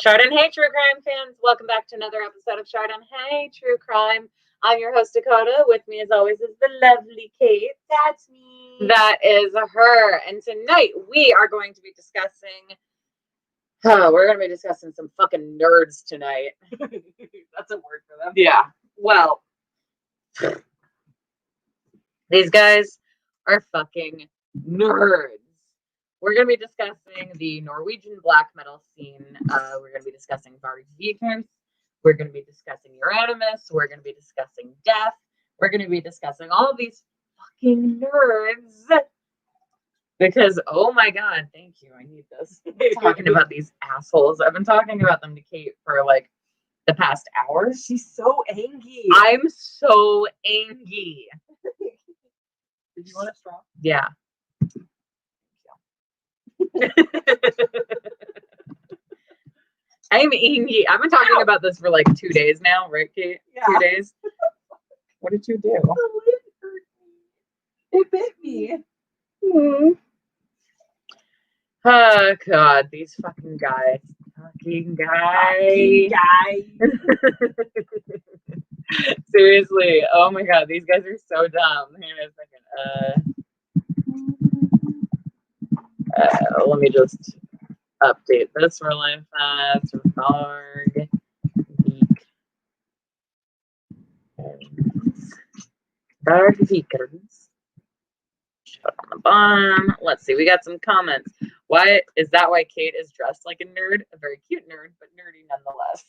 Shard and Hey True Crime fans, welcome back to another episode of Shard and Hey True Crime. I'm your host Dakota. With me as always is the lovely Kate. That's me. That is her. And tonight we are going to be discussing some fucking nerds tonight. That's a word for them. Yeah. Well, these guys are fucking nerds. We're going to be discussing the Norwegian black metal scene. We're going to be discussing Varg Vikernes. We're going to be discussing Euronymous. We're going to be discussing Death. We're going to be discussing all of these fucking nerds. Because, oh my god, thank you, I need this. Talking about these assholes. I've been talking about them to Kate for like the past hour. She's so angry. I'm so angry. Did you want a straw? Yeah. I'm angry. I've been talking about this for like 2 days now, right, Kate? Yeah. 2 days. What did you do? The wind hurt me. It bit me. Oh god, these fucking guys. Seriously. Oh my god, these guys are so dumb. Hang on a second. Let me just update this really fast. Varg Vikernes. Shut on the bottom. Let's see. We got some comments. Why is that? Why Kate is dressed like a nerd? A very cute nerd, but nerdy nonetheless.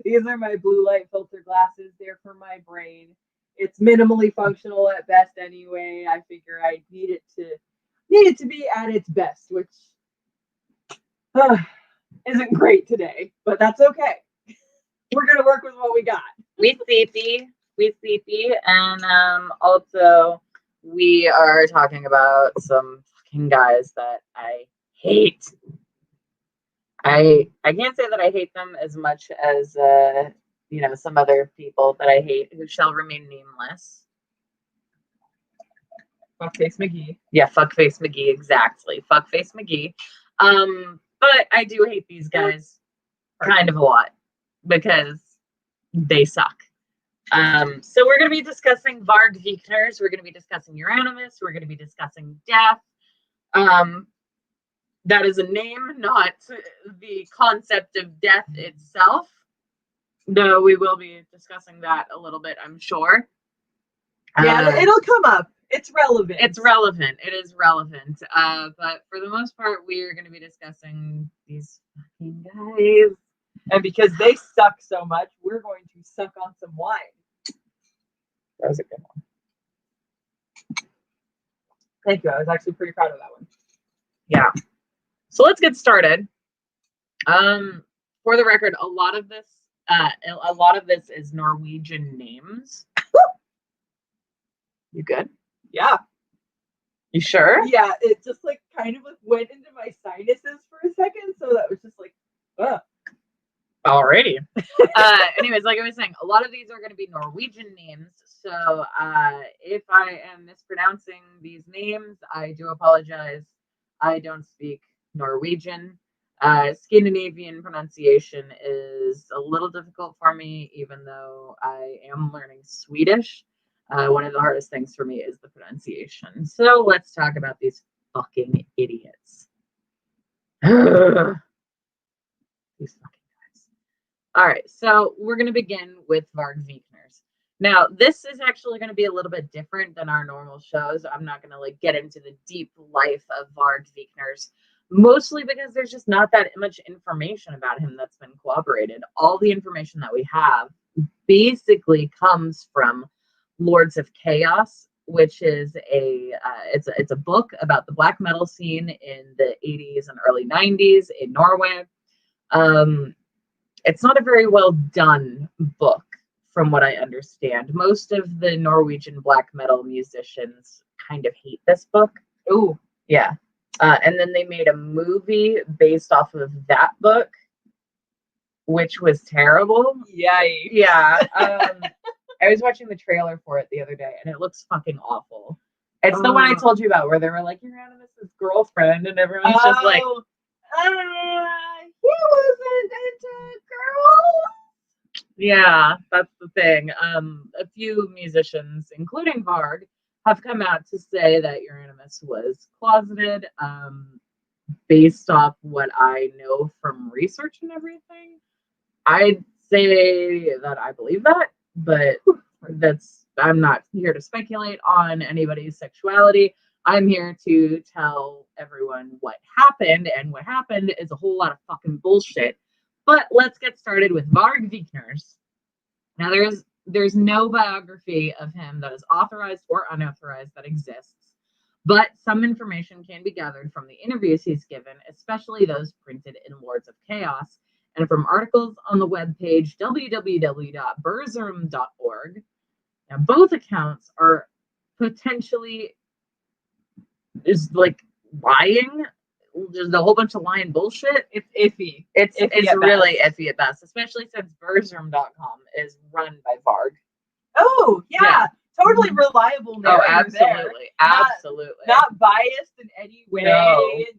These are my blue light filter glasses. They're for my brain. It's minimally functional at best anyway. I figure I need it to be at its best, which isn't great today, but that's okay. We're gonna work with what we got. We sleepy, and also we are talking about some fucking guys that I hate. I can't say that I hate them as much as some other people that I hate who shall remain nameless. Fuckface McGee. Yeah, Fuckface McGee, exactly. Fuckface McGee. But I do hate these guys kind of a lot because they suck. So we're going to be discussing Varg Vikernes. We're going to be discussing Euronymous. We're going to be discussing Death. That is a name, not the concept of death itself. Though we will be discussing that a little bit, I'm sure. Yeah, it'll come up. It's relevant. It's relevant. It is relevant. But for the most part, we are going to be discussing these fucking guys. And because they suck so much, we're going to suck on some wine. That was a good one. Thank you. I was actually pretty proud of that one. Yeah. So let's get started. For the record, a lot of this is Norwegian names. You good? Yeah. You sure? Yeah, it just like kind of like went into my sinuses for a second, so that was just like, ugh. Alrighty. Anyways, like I was saying, a lot of these are going to be Norwegian names. So if I am mispronouncing these names, I do apologize. I don't speak Norwegian. Scandinavian pronunciation is a little difficult for me, even though I am learning Swedish. One of the hardest things for me is the pronunciation. So let's talk about these fucking idiots. These fucking guys. All right, so we're going to begin with Varg Vikernes. Now, this is actually going to be a little bit different than our normal shows. I'm not going to get into the deep life of Varg Vikernes, mostly because there's just not that much information about him that's been corroborated. All the information that we have basically comes from Lords of Chaos, which is it's a book about the black metal scene in the 80s and early 90s in Norway. It's not a very well done book, from what I understand. Most of the Norwegian black metal musicians kind of hate this book. Ooh, yeah. And then they made a movie based off of that book, which was terrible. Yikes. Yeah. I was watching the trailer for it the other day, and it looks fucking awful. It's the one I told you about where they were like, Euronymous' girlfriend, and everyone's just like, He wasn't into girls. Yeah, that's the thing. A few musicians, including Varg, have come out to say that Euronymous was closeted. Based off what I know from research and everything, I'd say that I believe that, but I'm not here to speculate on anybody's sexuality. I'm here to tell everyone what happened, and what happened is a whole lot of fucking bullshit. But let's get started with Varg Vikernes. Now, there's no biography of him that is authorized or unauthorized that exists, but some information can be gathered from the interviews he's given, especially those printed in Lords of Chaos, and from articles on the webpage www.burzum.org. Now, both accounts are potentially is like lying. There's a whole bunch of lying bullshit. It's iffy. It's iffy really iffy at best, especially since Burzum.com is run by Varg. Oh, yeah. Totally reliable narrator. Oh, absolutely. There. Absolutely. Not biased in any way.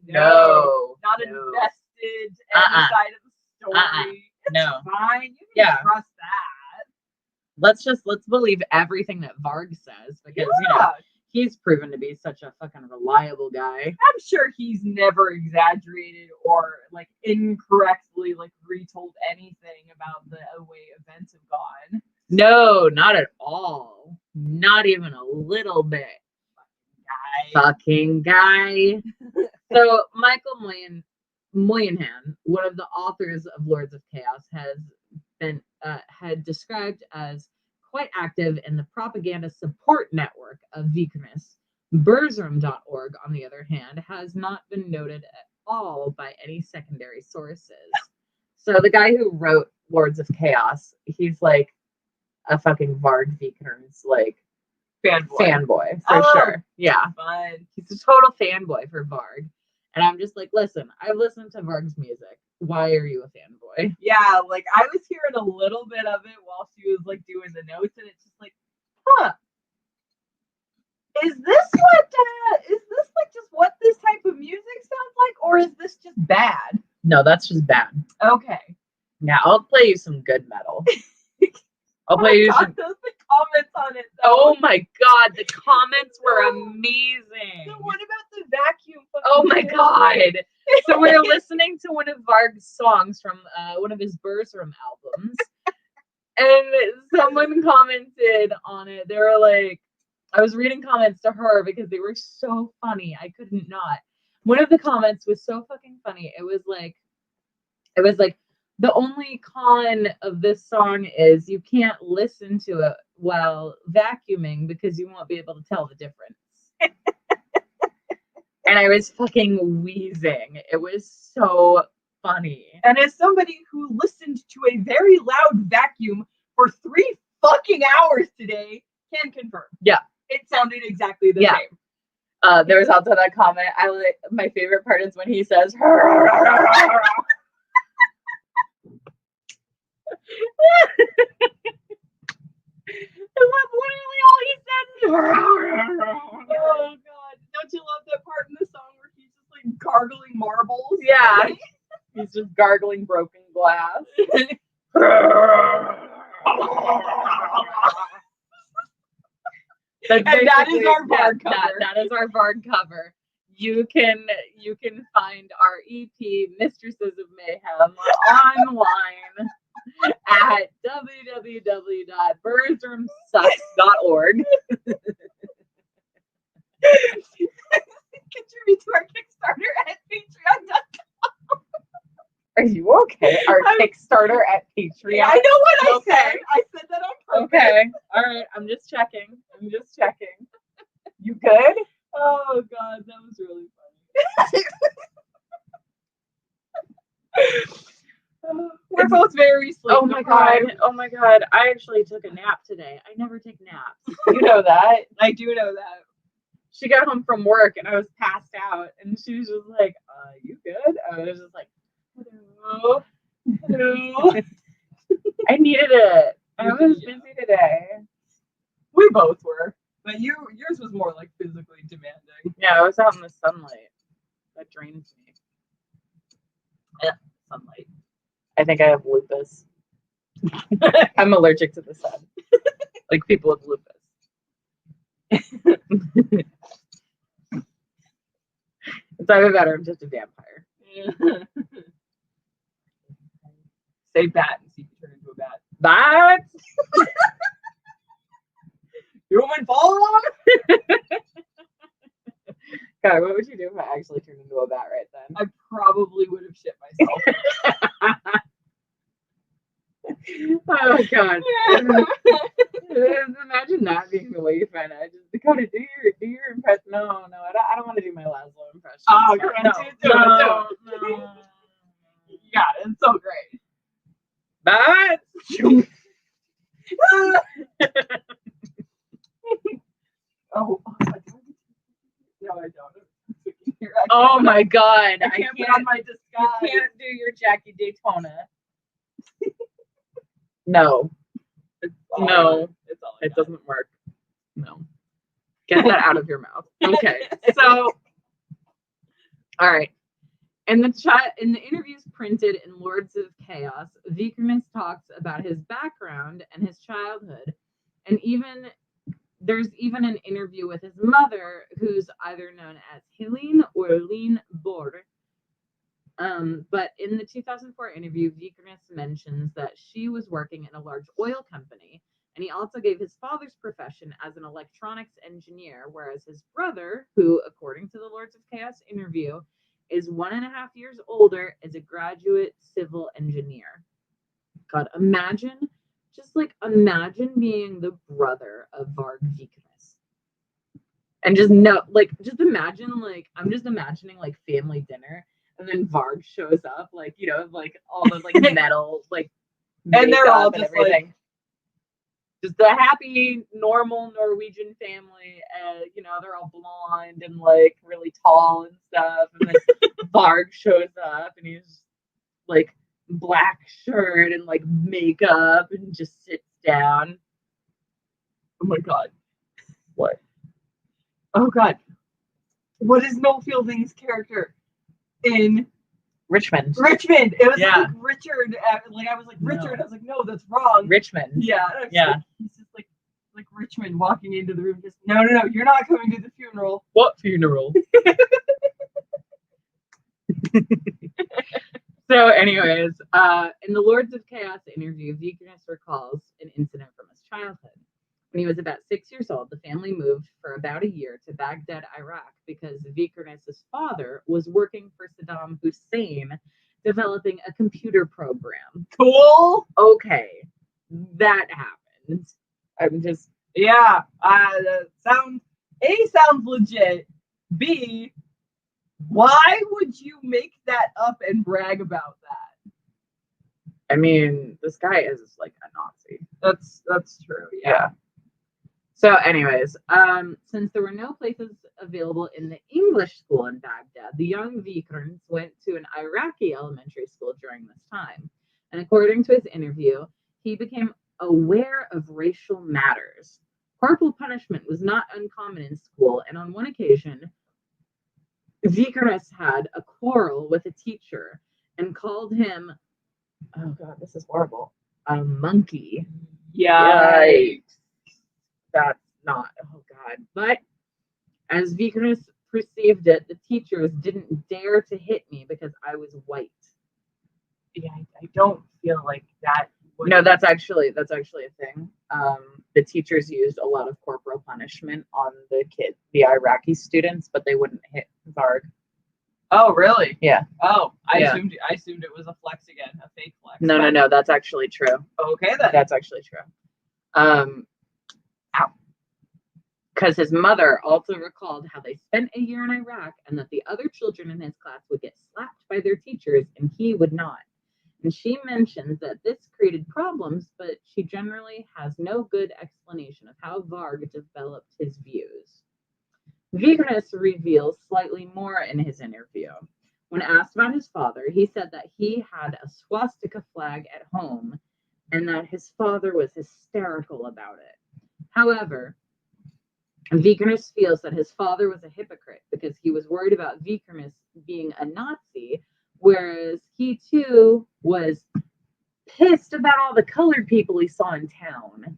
No. Not invested in any side of the story. It's fine. You can trust that. Let's believe everything that Varg says, because he's proven to be such a fucking reliable guy. I'm sure he's never exaggerated or like incorrectly like retold anything about the way events have gone. No, not at all. Not even a little bit. Fucking guy. So Michael Moynihan, one of the authors of Lords of Chaos, has been had described as quite active in the propaganda support network of Vikernes. Burzum.org, on the other hand, has not been noted at all by any secondary sources. So the guy who wrote Lords of Chaos, he's like a fucking Varg Vikernes like fanboy for sure. Yeah, fun. He's a total fanboy for Varg, and I'm just like, listen, I've listened to Varg's music. Why are you a fanboy? Yeah, like I was hearing a little bit of it while she was like doing the notes, and it's just like, huh? Is this like just what this type of music sounds like, or is this just bad? No, that's just bad. Okay. Now I'll play you some good metal. I'll play you some. The comments on it, though. Oh my god, the comments were amazing. So what about the vacuum? Oh my god. So we're listening to one of Varg's songs from one of his Burzum albums, and someone commented on it. They were like, I was reading comments to her because they were so funny. I couldn't not. One of the comments was so fucking funny. It was like, the only con of this song is you can't listen to it while vacuuming because you won't be able to tell the difference. And I was fucking wheezing. It was so funny. And as somebody who listened to a very loud vacuum for 3 fucking hours today, can confirm. Yeah. It sounded exactly the same. There was also that comment. My favorite part is when he says, literally all he said. Oh god. Don't you love that part in the song where he's just like gargling marbles? Yeah. He's just gargling broken glass. And that is our Varg cover. That is our Varg cover. You can find our EP, Mistresses of Mayhem, online at www.burzumsucks.org. Contribute to our Kickstarter at patreon.com. Are you okay? Our Kickstarter at Patreon. Yeah, I know what I said. I said that on purpose. Okay. All right. I'm just checking. You good? Oh god, that was really funny. We're both very sleepy. Oh my god. I actually took a nap today. I never take naps. You know that. I do know that. She got home from work and I was passed out and she was just like, you good? I was just like, hello. I needed it. I was busy today. We both were. But yours was more like physically demanding. Yeah, I was out in the sunlight. That drains me. Sunlight. I think I have lupus. I'm allergic to the sun. Like people with lupus. It's either that or I'm just a vampire. Say bat and see if you turn into a bat. But Human form. God, what would you do if I actually turned into a bat right then? I probably would have shit myself. Oh God. Imagine that being the way you find out. Just Dakota, do your impression. No, I don't want to do my Laszlo impression. Oh, Sorry. no, do it. No. Yeah, it's so great. But Oh, no, I don't. oh my God, I can't put on my you disguise. can't do your Jackie Daytona. No, It's all no, it's all it doesn't work. No, get that out of your mouth. Okay, so all right. In the interviews printed in Lords of Chaos, Vikernes talks about his background and his childhood, and there's even an interview with his mother, who's either known as Helene or Lene Bor. But in the 2004 interview, Vikernes mentions that she was working in a large oil company, and he also gave his father's profession as an electronics engineer, whereas his brother, who, according to the Lords of Chaos interview, is 1.5 years older, is a graduate civil engineer. God, imagine being the brother of Varg Vikernes. And just imagine, like, I'm just imagining, like, family dinner, and then Varg shows up, like, you know, like, all the, like, metal, like, and they're all just everything. Like, just a happy, normal Norwegian family, you know, they're all blonde and, like, really tall and stuff, and then Varg shows up, and he's, like, black shirt and, like, makeup, and just sits down. Oh my God. What? Oh God. What is Noel Fielding's character in Richmond? Richmond. It was like Richard. Like I was like Richard. No. I was like, no, that's wrong. Richmond. Yeah. Yeah. Like, he's just like Richmond walking into the room. Just no, you're not coming to the funeral. What funeral? So, anyways, in the Lords of Chaos interview, Vikernes recalls an incident from his childhood. When he was about 6 years old, the family moved for about a year to Baghdad, Iraq, because Vikernes' father was working for Saddam Hussein, developing a computer program. Cool. Okay, that happened. I'm just sounds legit. B, why would you make that up and brag about that? I mean, this guy is like a Nazi. That's true. Yeah. So, anyways, since there were no places available in the English school in Baghdad, the young Vikernes went to an Iraqi elementary school during this time. And according to his interview, he became aware of racial matters. Corporal punishment was not uncommon in school, and on one occasion, Vikernes had a quarrel with a teacher and called him, oh God, this is horrible, a monkey. Yikes. That's not, oh God. But as Vikernes perceived it, the teachers didn't dare to hit me because I was white. Yeah, I don't feel like that. No, that's actually a thing. The teachers used a lot of corporal punishment on the Iraqi students, but they wouldn't hit Varg. Oh, really? Yeah. Oh, I assumed it was a flex again, a fake flex. No, that's actually true. Okay, then. That's actually true. Because his mother also recalled how they spent a year in Iraq and that the other children in his class would get slapped by their teachers and he would not. And she mentions that this created problems, but she generally has no good explanation of how Varg developed his views. Vikernes reveals slightly more in his interview. When asked about his father, he said that he had a swastika flag at home and that his father was hysterical about it. However, Vikernes feels that his father was a hypocrite because he was worried about Vikernes being a Nazi whereas he too was pissed about all the colored people he saw in town.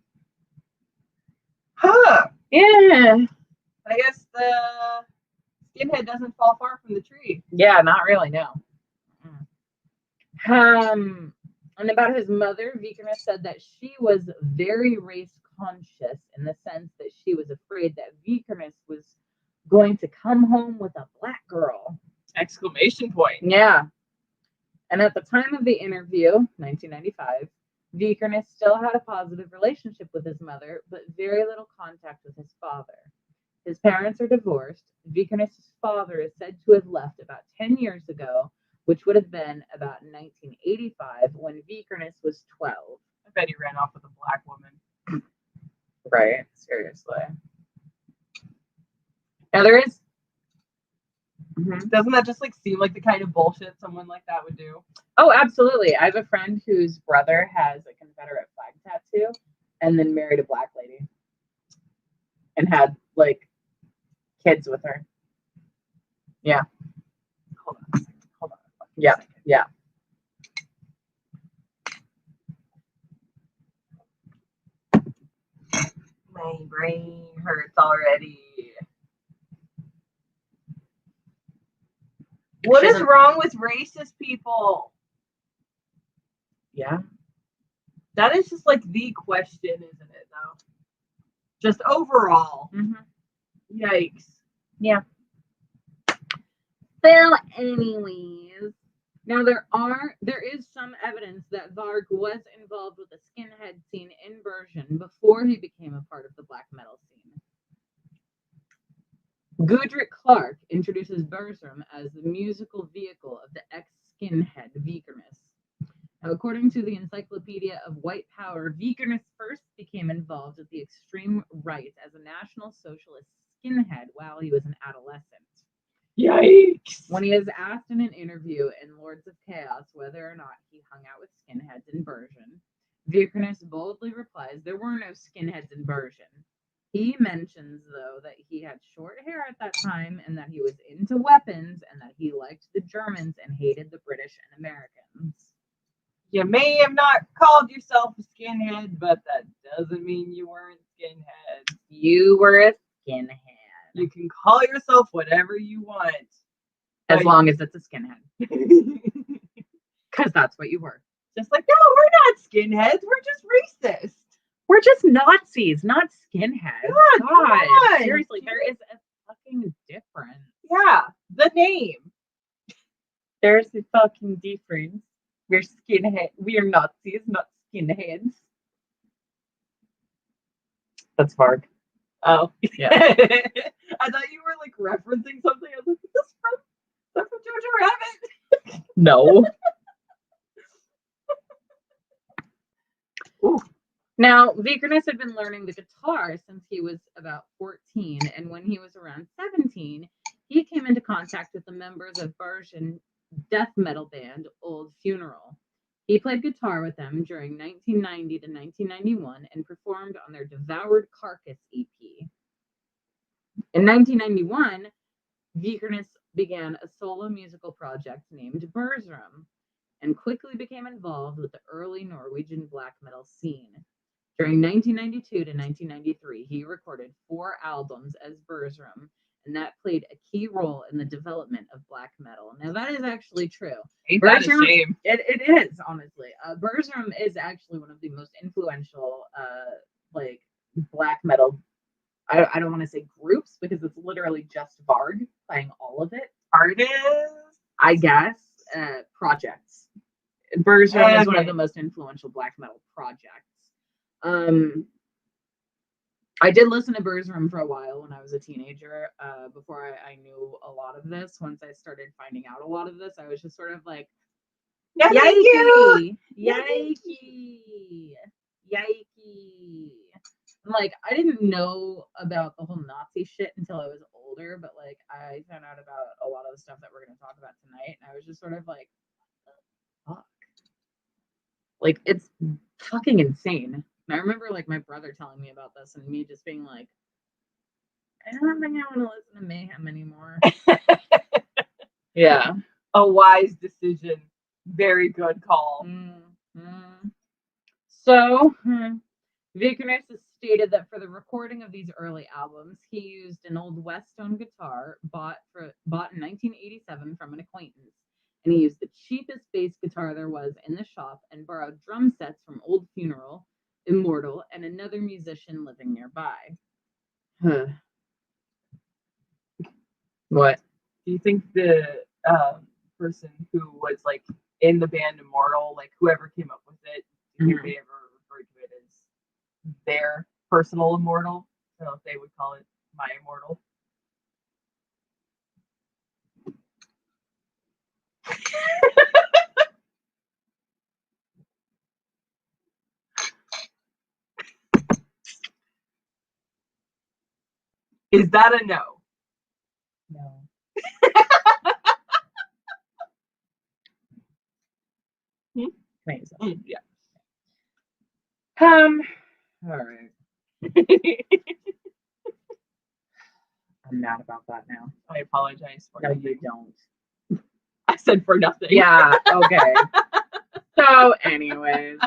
Huh. Yeah. I guess the skinhead doesn't fall far from the tree. Yeah, not really, no. And about his mother, Vikernes said that she was very race conscious in the sense that she was afraid that Vikernes was going to come home with a black girl. Exclamation point. Yeah. And at the time of the interview, 1995, Vikernes still had a positive relationship with his mother, but very little contact with his father. His parents are divorced. Vikernes' father is said to have left about 10 years ago, which would have been about 1985 when Vikernes was 12. I bet he ran off with a black woman. Right, seriously. Now there is. Doesn't that just like seem like the kind of bullshit someone like that would do? Oh, absolutely. I have a friend whose brother has a Confederate flag tattoo and then married a black lady and had like kids with her. Yeah. Hold on a second. Hold on. Yeah. Yeah. My brain hurts already. What is wrong with racist people? Yeah. That is just like the question, isn't it, though? Just overall. Mm-hmm. Yikes. Yeah. Well, anyways, now there is some evidence that Varg was involved with the skinhead scene in Bergen before he became a part of the black metal scene. Gudrick Clark introduces Bertram as the musical vehicle of the ex-skinhead Vikernes. Now, according to the Encyclopedia of White Power, Vikernes first became involved with the extreme right as a National Socialist skinhead while he was an adolescent. Yikes. When he is asked in an interview in Lords of Chaos whether or not he hung out with skinheads in Bergen, Vikernes boldly replies there were no skinheads in Bergen. He mentions, though, that he had short hair at that time and that he was into weapons and that he liked the Germans and hated the British and Americans. You may have not called yourself a skinhead, but that doesn't mean you weren't skinhead. You were a skinhead. You can call yourself whatever you want. As long as it's a skinhead. Because that's what you were. Just like, no, we're not skinheads. We're just racist. We're just Nazis, not skinheads. God, seriously, there is a fucking difference. Yeah, the name. There's a fucking difference. We're skinhead. We're Nazis, not skinheads. That's Varg. Oh, yeah. I thought you were like referencing something. I was like, is that from Jojo Rabbit? No. Ooh. Now, Vikernes had been learning the guitar since he was about 14, and when he was around 17, he came into contact with the members of Bergen death metal band Old Funeral. He played guitar with them during 1990 to 1991 and performed on their Devoured Carcass EP. In 1991, Vikernes began a solo musical project named Bertram and quickly became involved with the early Norwegian black metal scene. During 1992 to 1993, he recorded 4 albums as Bertram, and that played a key role in the development of black metal. Now, that is actually true. Ain't that a shame? It is, honestly. Bertram is actually one of the most influential, like, black metal, I don't want to say groups, because it's literally just Varg playing all of it. Artists? I guess. Projects. Bertram is one of the most influential black metal projects. I did listen to Bertram for a while when I was a teenager, before I knew a lot of this. Once I started finding out a lot of this, I was just sort of like, yikey, yikey, yikey. Like, I didn't know about the whole Nazi shit until I was older, but like, I found out about a lot of the stuff that we're going to talk about tonight, and I was just sort of like, fuck. Like, it's fucking insane. And I remember, like, my brother telling me about this and me just being like, I don't think I want to listen to Mayhem anymore. Yeah. a wise decision. Very good call. So, Vikernes has stated that for the recording of these early albums, he used an old Westone guitar bought in 1987 from an acquaintance, and he used the cheapest bass guitar there was in the shop and borrowed drum sets from Old Funeral, Immortal, and another musician living nearby. What? Do you think the person who was like in the band Immortal, like whoever came up with it, do you think they ever referred to it as their personal immortal? I don't know if they would call it my immortal. Is that a no? No. Yeah. All right. I'm mad about that now. I apologize for No, nothing. you don't. I said for nothing. Yeah, okay. So, anyways.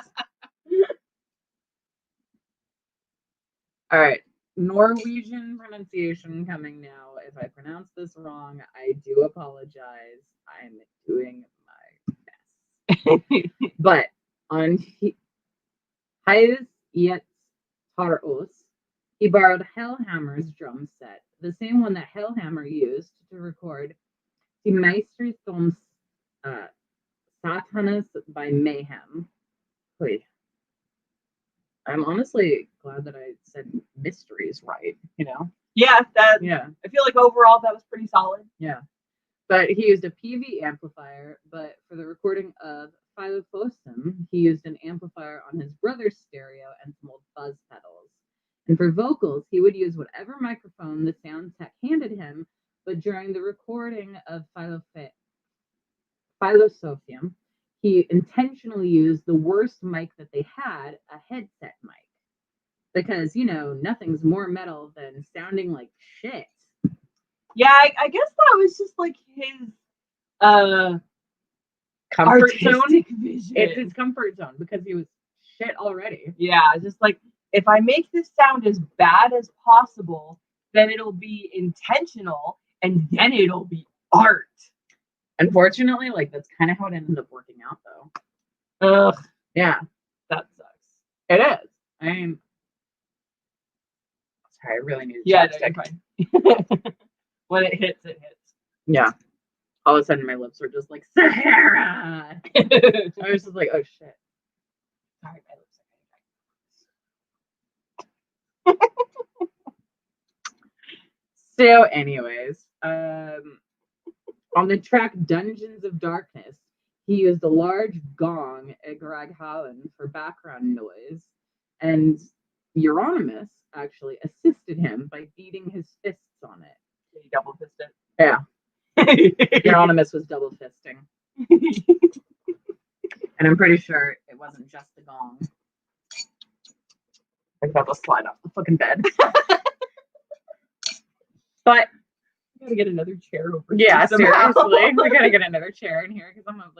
All right. Norwegian pronunciation coming now. If I pronounce this wrong, I do apologize. I'm doing my best. But on Heides Yet Taros, he borrowed Hellhammer's drum set, the same one that Hellhammer used to record Die Meisterstoms Satanas by Mayhem. Wait. I'm honestly glad that I said mysteries right, Yeah, Yeah. I feel like overall that was pretty solid. Yeah. But he used a PV amplifier, but for the recording of Philophosim, he used an amplifier on his brother's stereo and some old fuzz pedals. And for vocals, he would use whatever microphone the sound tech handed him, but during the recording of Philosophium, he intentionally used the worst mic that they had, a headset mic. Because, nothing's more metal than sounding like shit. Yeah, I guess that was just like his comfort zone. artistic vision. It's his comfort zone because he was shit already. Yeah, just like, if I make this sound as bad as possible, then it'll be intentional and then it'll be art. Unfortunately, that's kind of how it ended up working out, though. Ugh, Yeah, that sucks. it is. I mean, sorry, I really need to Yeah, no, you're fine. When it hits, it hits. Yeah. All of a sudden, my lips were just like, Sahara! I was just like, oh, shit. Sorry, my lips are So, anyways, on the track Dungeons of Darkness, he used a large gong at Graghallen for background noise, and Euronymous actually assisted him by beating his fists on it. Did he double fist it? Yeah. Euronymous was double fisting. And I'm pretty sure it wasn't just the gong. I'm about to slide off the fucking bed. But we gotta get another chair over here. Yeah, somehow. seriously. We gotta get another chair in here because I'm gonna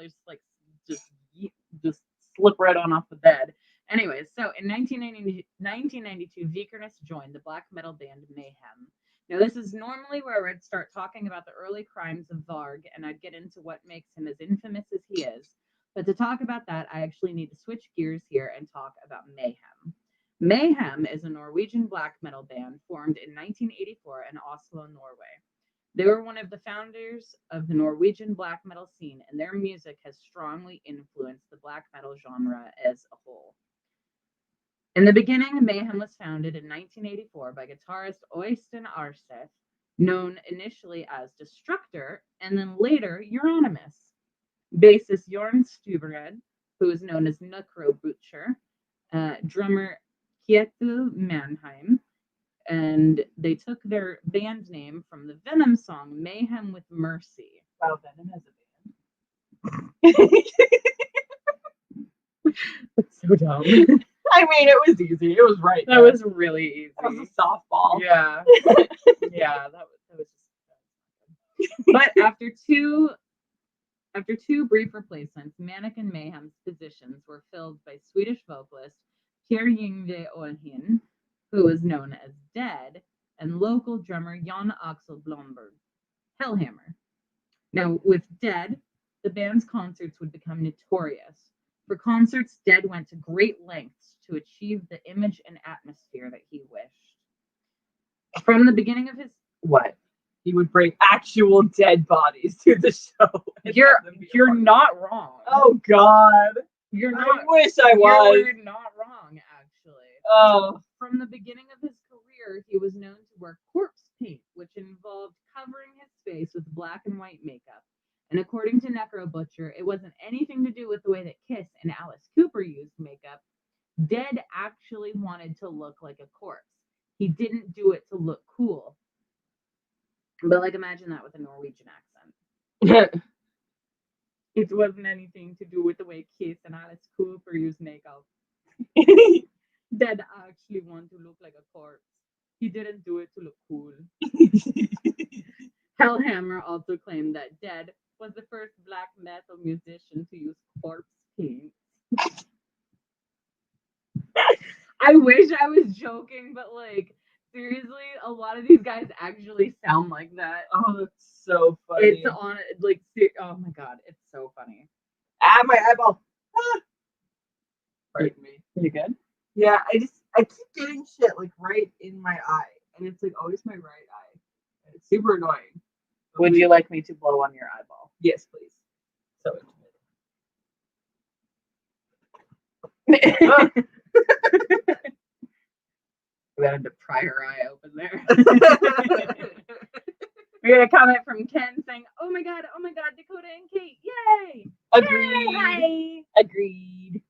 just slip right on off the bed. Anyways, so in 1992, Vikernes joined the black metal band Mayhem. Now, this is normally where I'd start talking about the early crimes of Varg, and I'd get into what makes him as infamous as he is. But to talk about that, I actually need to switch gears here and talk about Mayhem. Mayhem is a Norwegian black metal band formed in 1984 in Oslo, Norway. They were one of the founders of the Norwegian black metal scene, and their music has strongly influenced the black metal genre as a whole. In the beginning, Mayhem was founded in 1984 by guitarist Øystein Arseth, known initially as Destructor, and then later Euronymous. Bassist Jorn Stubered, who is known as Necrobutcher, drummer Kjetil Mannheim, and they took their band name from the Venom song Mayhem with Mercy. Wow, Venom has a band. That's so dumb. I mean, it was easy. It was right. That was really easy. That was a softball. Yeah. Yeah, that was just. But after two After 2 brief replacements, Manic and Mayhem's positions were filled by Swedish vocalist Per Yngve Åhin, who was known as Dead, and local drummer Jan Axel Blomberg, Hellhammer. Now, with Dead, the band's concerts would become notorious. For concerts, Dead went to great lengths to achieve the image and atmosphere that he wished. From the beginning of his what? He would bring actual dead bodies to the show. You're not wrong. Oh God. You're I not. wish I was. You're not wrong, actually. Oh. From the beginning of his career, he was known to wear corpse paint, which involved covering his face with black and white makeup. And according to Necro Butcher, it wasn't anything to do with the way that Kiss and Alice Cooper used makeup. Dead actually wanted to look like a corpse. He didn't do it to look cool. But, like, imagine that with a Norwegian accent. It wasn't anything to do with the way Kiss and Alice Cooper used makeup. Dead actually wanted to look like a corpse. He didn't do it to look cool. Hellhammer also claimed that Dead was the first black metal musician to use corpse paint. I wish I was joking, but, like, seriously, a lot of these guys actually sound like that. Oh, that's so funny. It's on, like, oh my God, it's so funny. Ah, my eyeball. Ah. Pardon me. You good? Yeah, I keep getting shit like right in my eye, and it's like always my right eye. And it's super annoying. Would you like me to blow on your eyeball? Yes, please. So intimate. We had to pry her eye open there. We got a comment from Ken saying, oh my God, Dakota and Kate, yay! Agreed. Yay, hi. Agreed.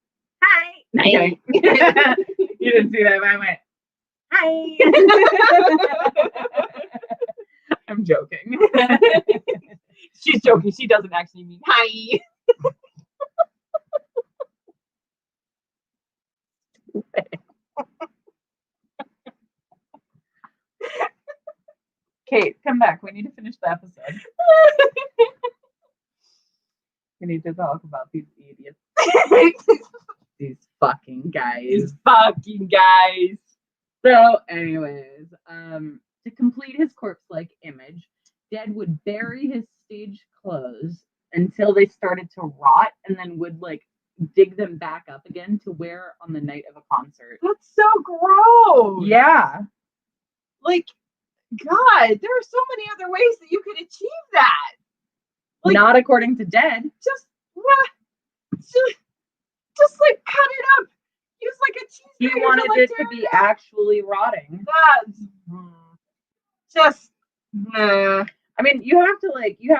Hi. Okay. You didn't see that, but I went, hi. I'm joking. She's joking. She doesn't actually mean hi. Kate, come back. We need to finish the episode. We need to talk about these idiots. These fucking guys. So, anyways, to complete his corpse-like image, Dead would bury his stage clothes until they started to rot, and then would, like, dig them back up again to wear on the night of a concert. That's so gross. Yeah. Like, God, there are so many other ways that you could achieve that. Like, not according to Dead. Just like cut it up. Use like a cheese. He wanted it to be actually rotting. That's just nah. I mean, you have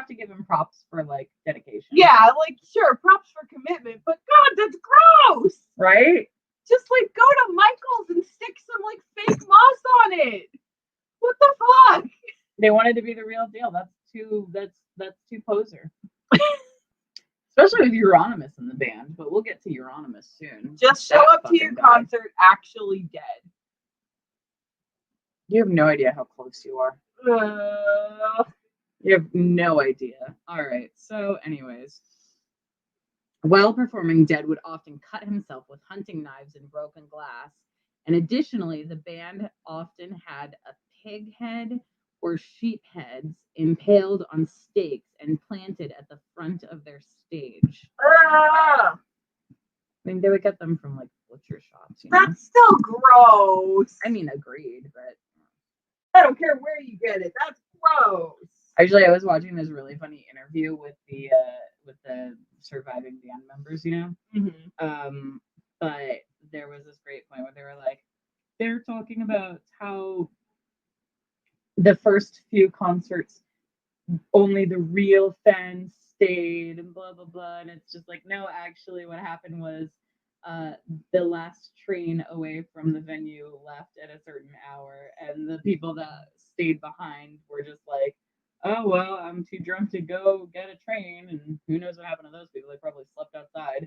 to give him props for, like, dedication. Yeah, like, sure, props for commitment, but God, that's gross. Right? Just like go to Michael's and stick some like fake moss on it. What the fuck? They wanted to be the real deal. That's too poser. Especially with Euronymous in the band, but we'll get to Euronymous soon. Just show up to your concert actually dead. You have no idea how close you are. You have no idea. All right. So, anyways, while performing, Dead would often cut himself with hunting knives and broken glass. And additionally, the band often had a pig head or sheep heads impaled on stakes and planted at the front of their stage. I mean, they would get them from, like, butcher shops. You know? That's still gross. I mean, agreed, but I don't care where you get it. That's gross. Actually, I was watching this really funny interview with the surviving band members, you know. Mm-hmm. But there was this great point where they're talking about how the first few concerts only the real fans stayed and blah blah blah, and it's just like, no, actually what happened was the last train away from the venue left at a certain hour, and the people that stayed behind were just like, oh well, I'm too drunk to go get a train, and who knows what happened to those people. They probably slept outside.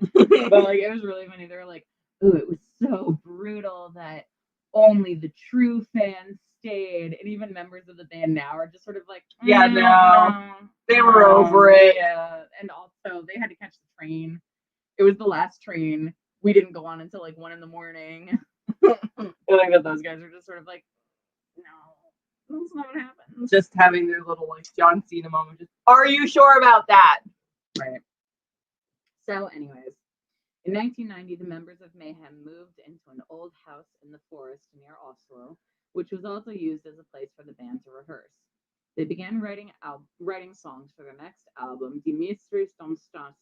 But like, it was really funny. They were like, oh, it was so brutal that only the true fans stayed, and even members of the band now are just sort of like, yeah, no, they were over it. Yeah, and also So they had to catch the train. It was the last train. We didn't go on until like 1 a.m. I think that those guys are just sort of like, no, that's not what happens. Just having their little like John Cena moment. Just, are you sure about that? Right. So, anyways, in 1990, the members of Mayhem moved into an old house in the forest near Oslo, which was also used as a place for the band to rehearse. They began writing songs for their next album, Die Mystery Stomstans,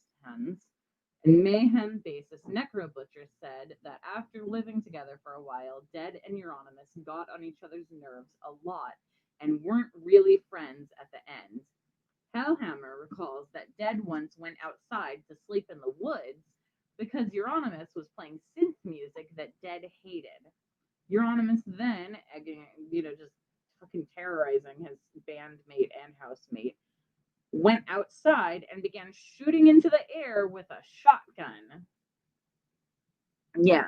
and Mayhem bassist Necro Butcher said that after living together for a while, Dead and Euronymous got on each other's nerves a lot and weren't really friends at the end. Hellhammer recalls that Dead once went outside to sleep in the woods because Euronymous was playing synth music that Dead hated. Euronymous then, just fucking terrorizing his bandmate and housemate, went outside and began shooting into the air with a shotgun. Yeah.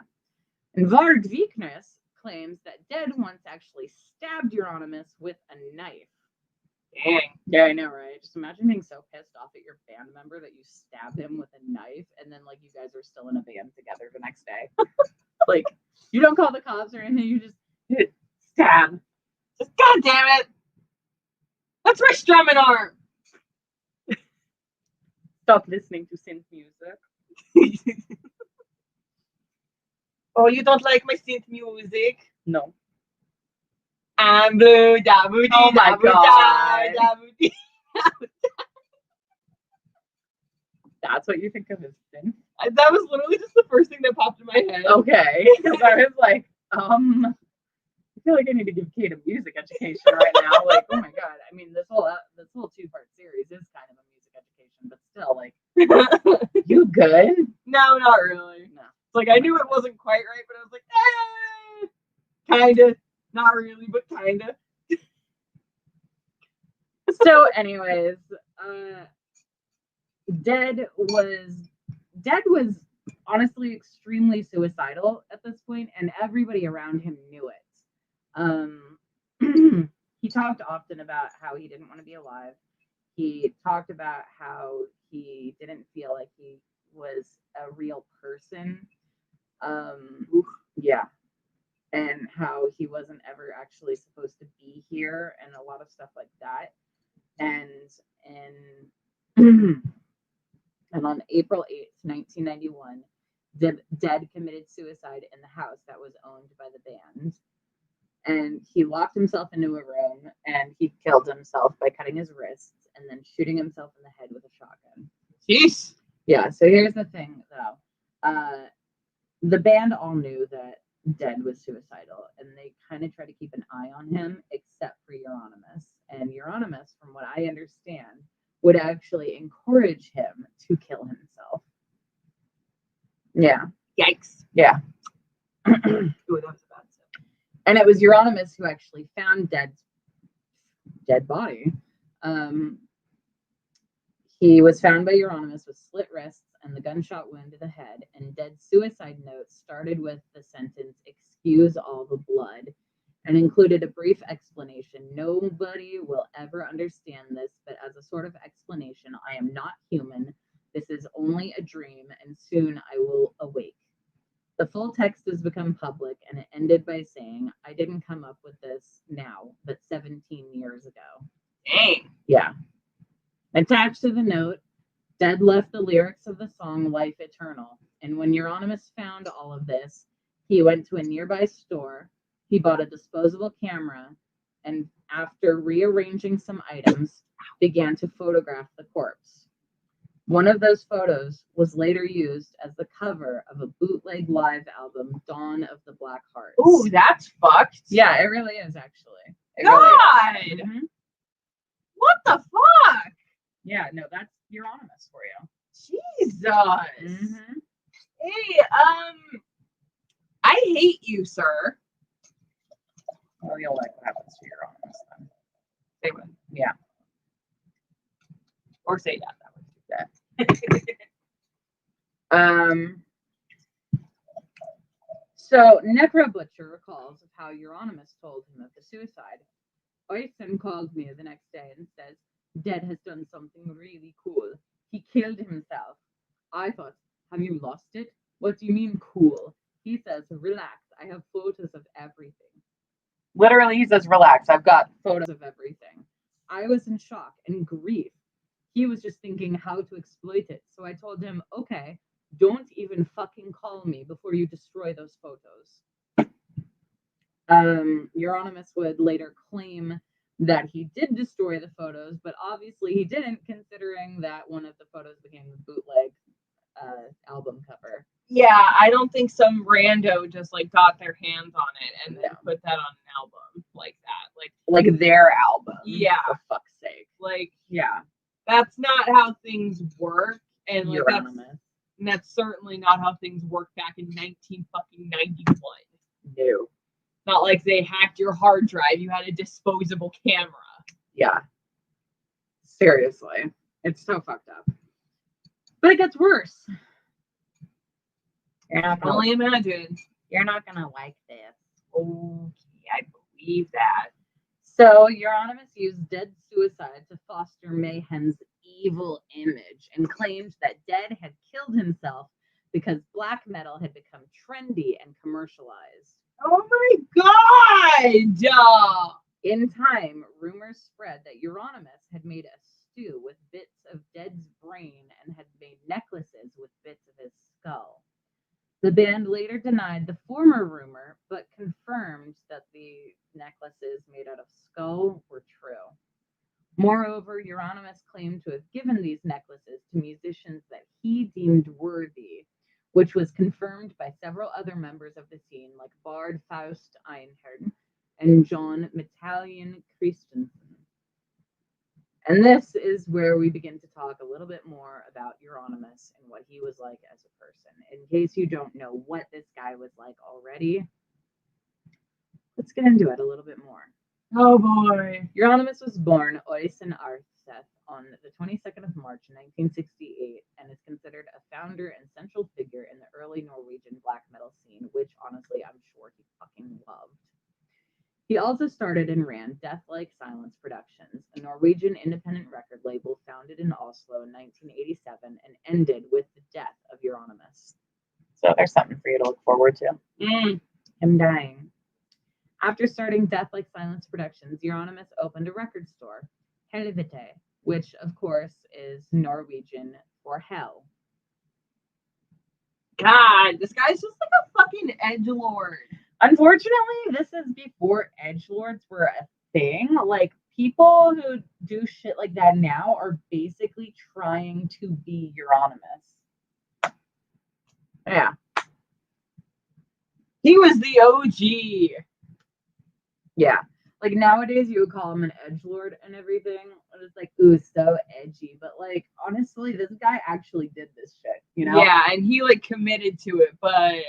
And Varg Vikernes claims that Dead once actually stabbed Euronymous with a knife. Dang. Yeah, I know, right? Just imagine being so pissed off at your band member that you stab him with a knife, and then like you guys are still in a band together the next day. Like, you don't call the cops or anything, you just stab. Just, God damn it! That's my strumming arm. Stop listening to synth music. Oh, you don't like my synth music? No. I'm blue, da boo dee, Oh my da boo God. da boo dee. That's what you think of as synth? That was literally just the first thing that popped in my head. Okay. Because I was like, I feel like I need to give Kate a music education right now. Like, oh my God. I mean, this whole 2-part series is kind of a music education, but still, like, you good? No, not really. No. Like, I knew it wasn't quite right, but I was like, kinda. Not really, but kinda. So, anyways, Dead was honestly extremely suicidal at this point, and everybody around him knew it. He talked often about how he didn't want to be alive. He talked about how he didn't feel like he was a real person. Yeah. And how he wasn't ever actually supposed to be here and a lot of stuff like that. And on April 8th, 1991, Dead committed suicide in the house that was owned by the band. And he locked himself into a room and he killed himself by cutting his wrists and then shooting himself in the head with a shotgun. Jeez. Yeah, so here's the thing, though. The band all knew that Dead was suicidal, and they kind of try to keep an eye on him, except for Euronymous. And Euronymous, from what I understand, would actually encourage him to kill himself. Yeah. Yikes. Yeah. Ooh, that was bad stuff. And it was Euronymous who actually found Dead's dead body. He was found by Euronymous with slit wrists and the gunshot wound to the head, and Dead's suicide note started with the sentence, "Excuse all the blood," and included a brief explanation. "Nobody will ever understand this, but as a sort of explanation, I am not human. This is only a dream, and soon I will awake." The full text has become public, and it ended by saying, "I didn't come up with this now, but 17 years ago." Dang. Yeah. Attached to the note, Dead left the lyrics of the song Life Eternal. And when Euronymous found all of this, he went to a nearby store, he bought a disposable camera, and after rearranging some items, began to photograph the corpse. One of those photos was later used as the cover of a bootleg live album, Dawn of the Black Hearts. Ooh, that's fucked. Yeah, it really is, actually. God! Really is. Mm-hmm. What the fuck? Yeah, no, that's Euronymous for you. Jesus. Mm-hmm. Hey, I hate you, sir. Well, you'll like what happens to Euronymous then. Say what? Yeah. Or say that. So Necro Butcher recalls of how Euronymous told him of the suicide. Oysen called me the next day and says, "Dead has done something really cool. He killed himself. I thought, have you lost it? What do you mean cool? He says, relax. I have photos of everything. Literally, he says, relax. I've got photos of everything. I was in shock and grief. He was just thinking how to exploit it. So I told him, okay, don't even fucking call me before you destroy those photos. Euronymous would later claim that he did destroy the photos, but obviously he didn't, considering that one of the photos became the bootleg album cover. Yeah, I don't think some rando just like got their hands on it and then put that on an album like that. Like their album. Yeah. For fuck's sake. Like, yeah. That's not how things work. And like that's certainly not how things worked back in 1991. No. Not like they hacked your hard drive. You had a disposable camera. Yeah. Seriously. It's so fucked up. But it gets worse. I can only imagine. You're not going to like this. Okay, I believe that. So, Euronymous used Dead's suicide to foster Mayhem's evil image and claimed that Dead had killed himself because black metal had become trendy and commercialized. Oh my god! In time, rumors spread that Euronymous had made a stew with bits of Dead's brain and had made necklaces with bits of his skull. The band later denied the former rumor, but confirmed that the necklaces made out of skull were true. Moreover, Euronymous claimed to have given these necklaces to musicians that he deemed worthy, which was confirmed by several other members of the scene, like Bard Faust Einhorn and John Metallion Christensen. And this is where we begin to talk a little bit more about Euronymous and what he was like as a person. In case you don't know what this guy was like already, let's get into it a little bit more. Oh boy. Euronymous was born Oystein Arthseth on the 22nd of March, 1968, and is considered a founder and central figure in the early Norwegian black metal scene, which honestly I'm sure he fucking loved. He also started and ran Death Like Silence Productions, a Norwegian independent record label founded in Oslo in 1987 and ended with the death of Euronymous. So there's something for you to look forward to. Him dying. After starting Death Like Silence Productions, Euronymous opened a record store, Helvete, which of course is Norwegian for hell. God, this guy's just like a fucking edgelord. Unfortunately, this is before edgelords were a thing. Like, people who do shit like that now are basically trying to be Euronymous. Yeah. He was the OG. Yeah. Like, nowadays, you would call him an edgelord and everything. And it's like, ooh, so edgy. But, like, honestly, this guy actually did this shit, you know? Yeah, and he, like, committed to it, but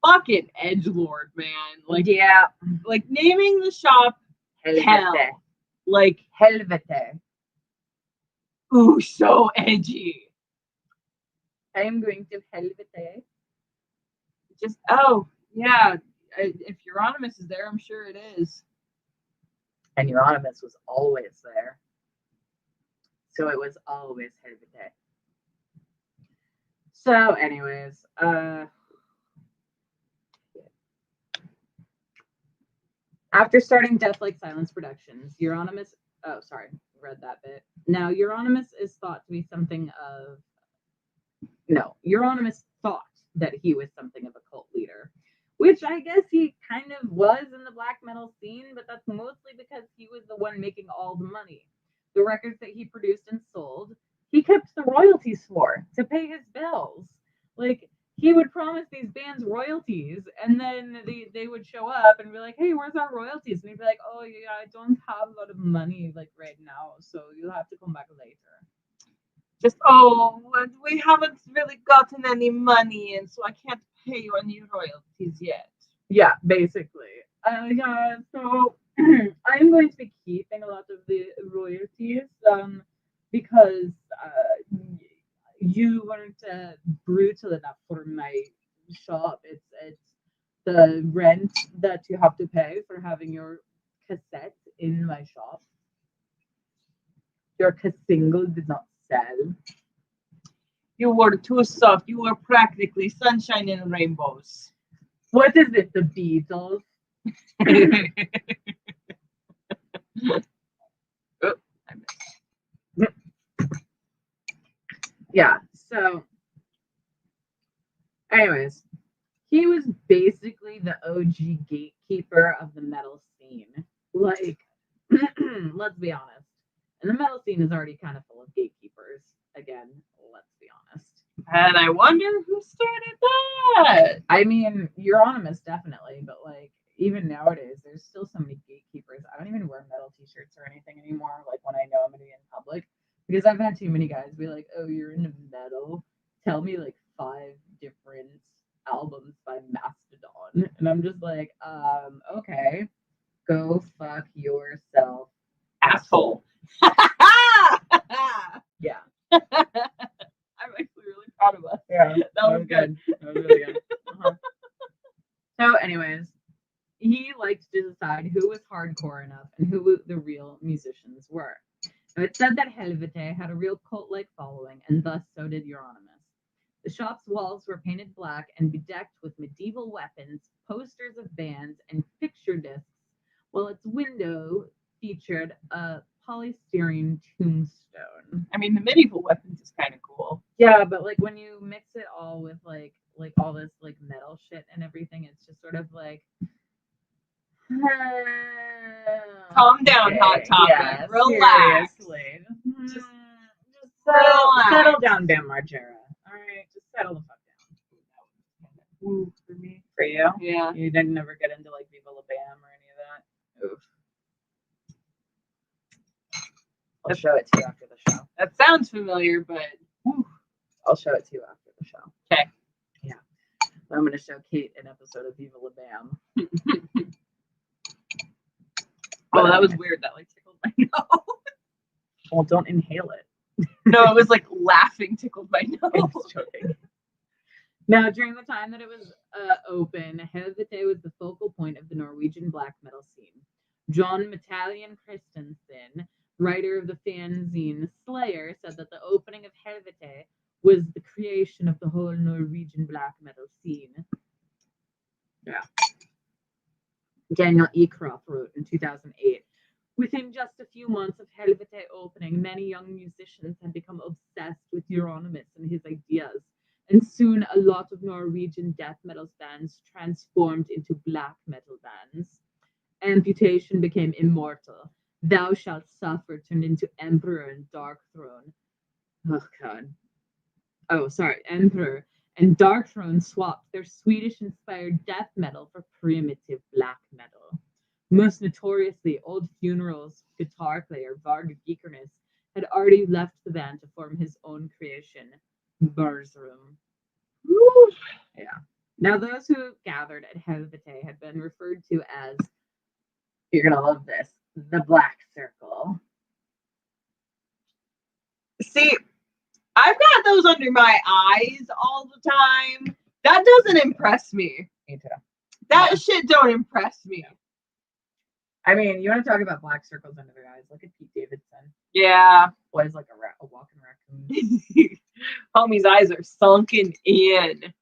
fucking edgelord, man. Like, yeah. Like, naming the shop Helvete. Hell. Like, Helvete. Ooh, so edgy. I am going to Helvete. Just, oh, yeah. If Euronymous is there, I'm sure it is. And Euronymous was always there. So it was always Helvete. So, anyways, after starting Death Like Silence Productions, Euronymous, read that bit. Now, Euronymous is thought to be something of, Euronymous thought that he was something of a cult leader, which I guess he kind of was in the black metal scene, but that's mostly because he was the one making all the money. The records that he produced and sold, he kept the royalties for to pay his bills. Like, he would promise these bands royalties, and then they would show up and be like, hey, where's our royalties? And he'd be like, oh, yeah, I don't have a lot of money, like, right now, so you'll have to come back later. Just, oh, we haven't really gotten any money, and so I can't pay you any royalties yet. Yeah, basically. So I'm going to be keeping a lot of the royalties because you weren't brutal enough for my shop. It's the rent that you have to pay for having your cassette in my shop. Your single did not said. You were too soft. You were practically sunshine and rainbows. What is it, the Beatles? Oh, I missed. Yeah, so anyways, he was basically the OG gatekeeper of the metal scene. Like, let's be honest. And the metal scene is already kind of full of gatekeepers. Again, let's be honest. And I wonder who started that. I mean, Euronymous definitely, but like even nowadays, there's still so many gatekeepers. I don't even wear metal t-shirts or anything anymore. Like when I know I'm gonna be in public, because I've had too many guys be like, "Oh, you're into metal? Tell me like 5 different albums by Mastodon," and I'm just like, okay, go fuck yourself, Asshole. Yeah. I'm actually really proud of us. Yeah, That was good. That was really good. Uh-huh. So, anyways, he liked to decide who was hardcore enough and who the real musicians were. Now, it said that Helvete had a real cult-like following, and thus so did Euronymous. The shop's walls were painted black and bedecked with medieval weapons, posters of bands, and picture discs, while its window featured a polystyrene tombstone. I mean, the medieval weapons is kind of cool. Yeah, but like when you mix it all with like all this like metal shit and everything, it's just sort of like Calm down, Hot Topic. Yeah, Relax. seriously. Just Settle relax. down, Bam Margera. All right, just settle the fuck down. Ooh, for me. For you, Yeah. you didn't never get into like Viva La Bam or any of that. Oof. I'll show it to you after the show. That sounds familiar, but whew. I'll show it to you after the show. Okay. Yeah. I'm going to show Kate an episode of Viva La Bam. Oh, that was weird. That like tickled my nose. Well, don't inhale it. No, it was like laughing tickled my I nose. was joking. Now, during the time that it was open, Helvete was the focal point of the Norwegian black metal scene. John Metallian Christensen, writer of the fanzine Slayer, said that the opening of Helvete was the creation of the whole Norwegian black metal scene. Yeah. Daniel Ekroth wrote in 2008, within just a few months of Helvete opening, many young musicians had become obsessed with Euronymous and his ideas, and soon a lot of Norwegian death metal bands transformed into black metal bands. Amputation became immortal. Thou Shalt Suffer turned into Emperor and Dark Throne. Oh, God. Oh, sorry, Emperor and Dark Throne swapped their Swedish-inspired death metal for primitive black metal. Most notoriously, Old Funeral's guitar player Varg Vikernes had already left the band to form his own creation, Burzum. Yeah. Now, those who gathered at Helvete had been referred to as, you're gonna love this, the Black Circle. See, I've got those under my eyes all the time. That doesn't impress me. Me too. That shit don't impress me. I mean, you want to talk about black circles under their eyes? Look at Pete Davidson. Yeah. Plays like a walking raccoon. Homie's eyes are sunken in.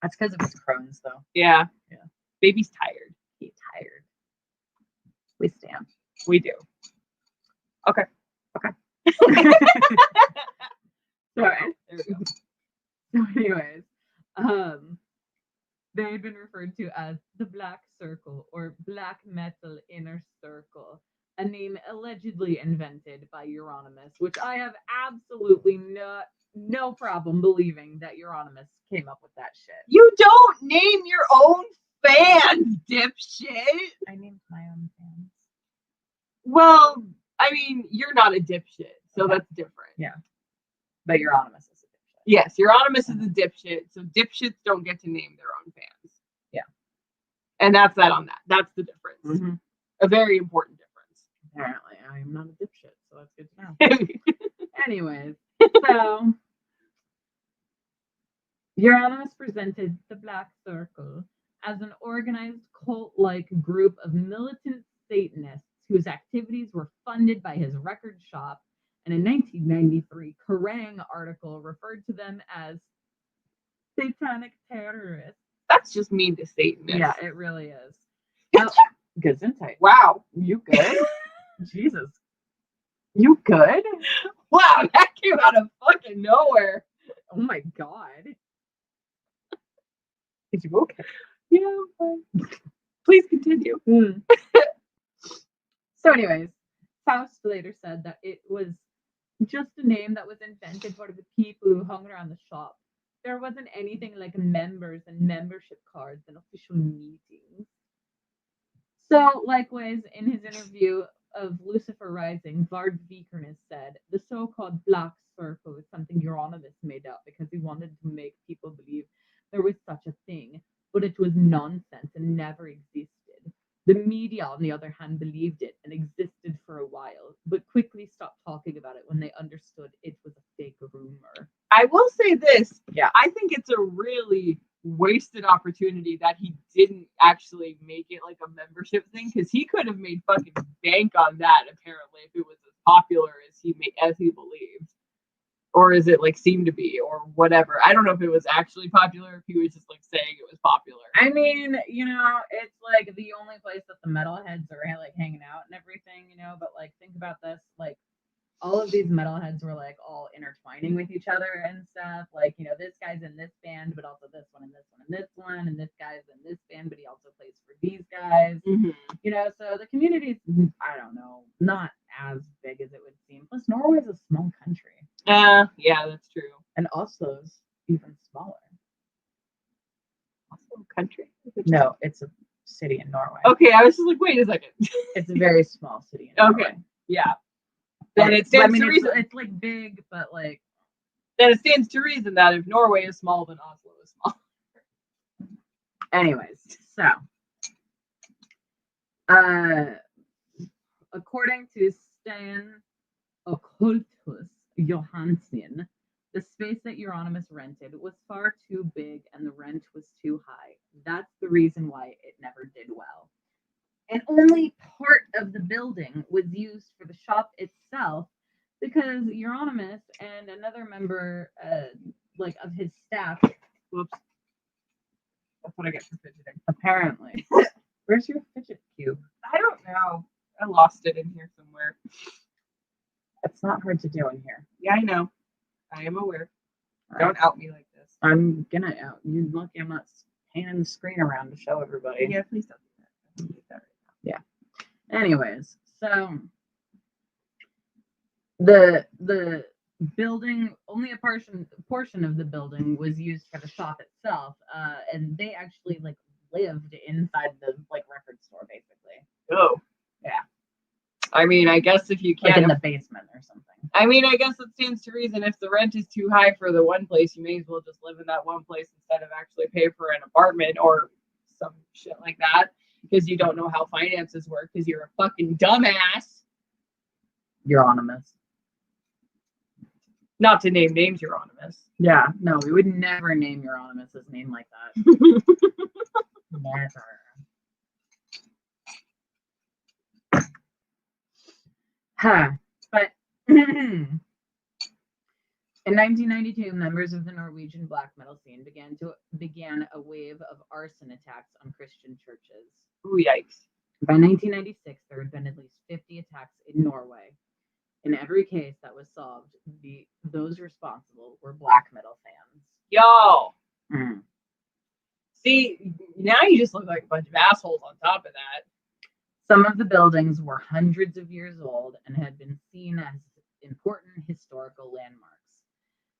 That's because of his Crohn's, though. Yeah. Yeah. Baby's tired. He's tired. We stand. We do. Okay. Sorry. There we go. So, anyways, they had been referred to as the Black Circle or Black Metal Inner Circle, a name allegedly invented by Euronymous, which I have absolutely no problem believing that Euronymous came up with that shit. You don't name your own fans, dipshit. I named my own fans. Well, I mean, you're not a dipshit, so Okay. that's different. Yeah. But Euronymous is a dipshit. Yes, Euronymous is a dipshit, so dipshits don't get to name their own fans. Yeah. And that's that on that. That's the difference. Mm-hmm. A very important difference. Apparently, I am not a dipshit, so that's good to know. Anyways, so Euronymous presented the Black Circle as an organized cult-like group of militant Satanists whose activities were funded by his record shop And in 1993, Kerrang article referred to them as satanic terrorists. That's just mean to Satanists. Yeah, it really is. Now, Gesundheit. Wow. You good? Jesus. You good? Wow, that came out of fucking nowhere. Oh my god. Is you okay? Yeah, I'm fine. Please continue. So anyways, Faust later said that it was just a name that was invented for the people who hung around the shop. There wasn't anything like members and membership cards and official meetings. So, likewise, in his interview of Lucifer Rising, Varg Vikernes said, the so-called Black Circle is something Euronymous made up because he wanted to make people believe there was such a thing, but it was nonsense and never existed. The media, on the other hand, believed it and existed for a while, but quickly stopped talking about it when they understood it was a fake rumor. I will say this. Yeah. I think it's a really wasted opportunity that he didn't actually make it like a membership thing, because he could have made fucking bank on that, apparently, if it was as popular as he believed. Or is it like seemed to be, or whatever? I don't know if it was actually popular, if he was just like saying it was popular. I mean, it's like the only place that the metalheads are like hanging out and everything, but like think about this, like all of these metalheads were like all intertwining with each other and stuff. Like, this guy's in this band, but also this one and this one and this one, and this guy's in this band, but he also plays for these guys. Mm-hmm. So the community's, I don't know, not as big as it would seem. Plus, Norway's a small country. Yeah, that's true. And Oslo's even smaller. Oslo country? No, it's a city in Norway. Okay, I was just like, wait a second. It's a very small city in Norway. Okay, yeah. Then it stands to reason. It's like big, but like. Then it stands to reason that if Norway is small, then Oslo is small. Anyways, so. According to Stan Occultus Johansson, the space that Euronymous rented was far too big and the rent was too high. That's the reason why it never did well. And only part of the building was used for the shop itself because Euronymous and another member of his staff. Whoops. That's what I get for fidgeting. Apparently. Where's your fidget cube? I don't know. I lost it in here somewhere. It's not hard to do in here. Yeah, I know. I am aware. Don't out me like this. I'm gonna out. You lucky I'm not panning the screen around to show everybody. Yeah, please don't do that. I don't do that right now. Yeah. Anyways, so the building, only a portion of the building was used for the shop itself, and they actually like lived inside the like record store basically. Oh, yeah. I mean, I guess if you can't like in the basement or something. I mean, I guess it stands to reason if the rent is too high for the one place, you may as well just live in that one place instead of actually pay for an apartment or some shit like that, because you don't know how finances work because you're a fucking dumbass. Euronymous. Not to name names, Euronymous. Yeah, no, we would never name Euronymous' name like that. Never. Huh. But in 1992, members of the Norwegian black metal scene began a wave of arson attacks on Christian churches. Ooh, yikes. By 1996, there had been at least 50 attacks in Norway. In every case that was solved, those responsible were black metal fans. Yo. Mm. See, now you just look like a bunch of assholes on top of that. Some of the buildings were hundreds of years old and had been seen as important historical landmarks.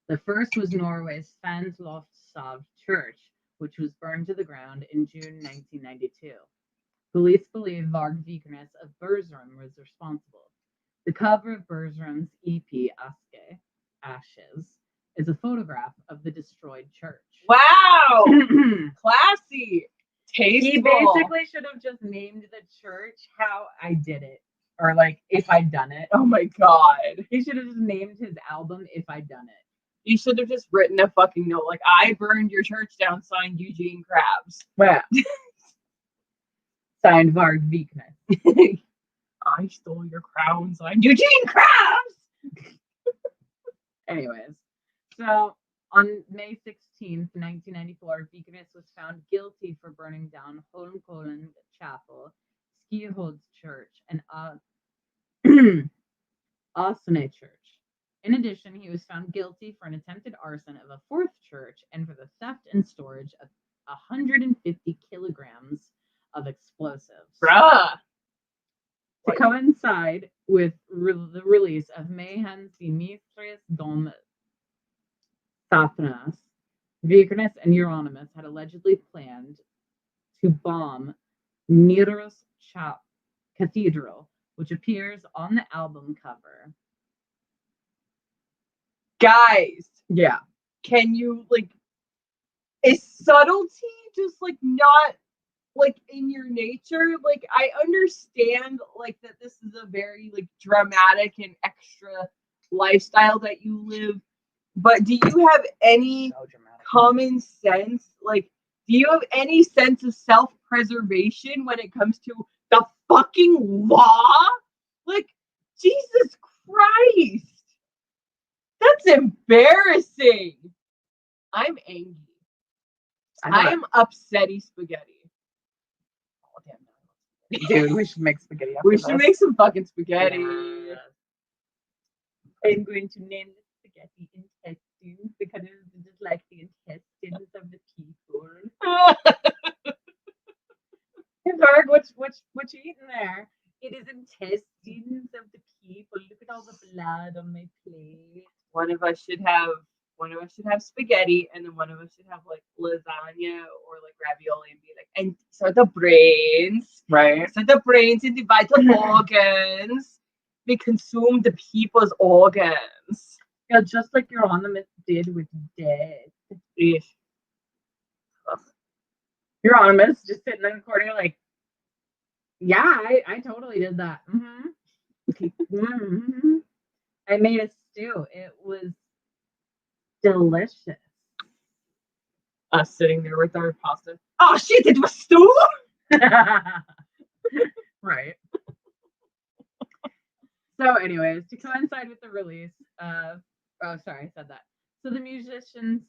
The first was Norway's Fansloftshav Church, which was burned to the ground in June 1992. Police believe Varg Vikernes of Burzum was responsible. The cover of Burzum's EP Ashes is a photograph of the destroyed church. Wow! Classy! Tasteful. He basically should have just named the church How I Did It. Or like, If I'd Done It. Oh my god. He should have just named his album If I'd Done It. You should have just written a fucking note like, I burned your church down, signed Eugene Krabs. Well, signed Varg Vikernes. I stole your crown, signed Eugene Krabs! Anyways, so on May 16th, 1994, Vikernes was found guilty for burning down Holmkollen Chapel, Skiholds Church, and Asane Church. In addition, he was found guilty for an attempted arson of a fourth church and for the theft and storage of 150 kilograms of explosives. Bruh. To coincide with the release of Mayhem Sinistres Dom Sathnas, Vikernes and Euronymous had allegedly planned to bomb Niros Cathedral, which appears on the album cover. Guys, Yeah. can you, like, is subtlety just, like, not, like, in your nature? Like, I understand, like, that this is a very, like, dramatic and extra lifestyle that you live, but do you have any common sense? Like, do you have any sense of self-preservation when it comes to the fucking law? Like, Jesus Christ. That's embarrassing. I'm angry. I am upsetty spaghetti. Oh, damn. Dude, we should make spaghetti. We should make some fucking spaghetti. Yeah. I'm going to name the spaghetti intestines because it's just like the intestines of the people. Hey, Varg, what you eating there? It is intestines of the people. Look at all the blood on my plate. One of us should have spaghetti, and then one of us should have like lasagna or like ravioli, and be like, and so the brains, Right. so the brains and the vital organs, they consume the people's organs. Yeah, just like Euronymous did with death. Yes. Euronymous just sitting in the corner like, yeah, I totally did that. Mm-hmm. I made a stew. It was delicious. Us sitting there with our pasta. Oh shit! It was stew. Right. So, anyways, to coincide with the release of, oh, sorry, I said that. So the musicians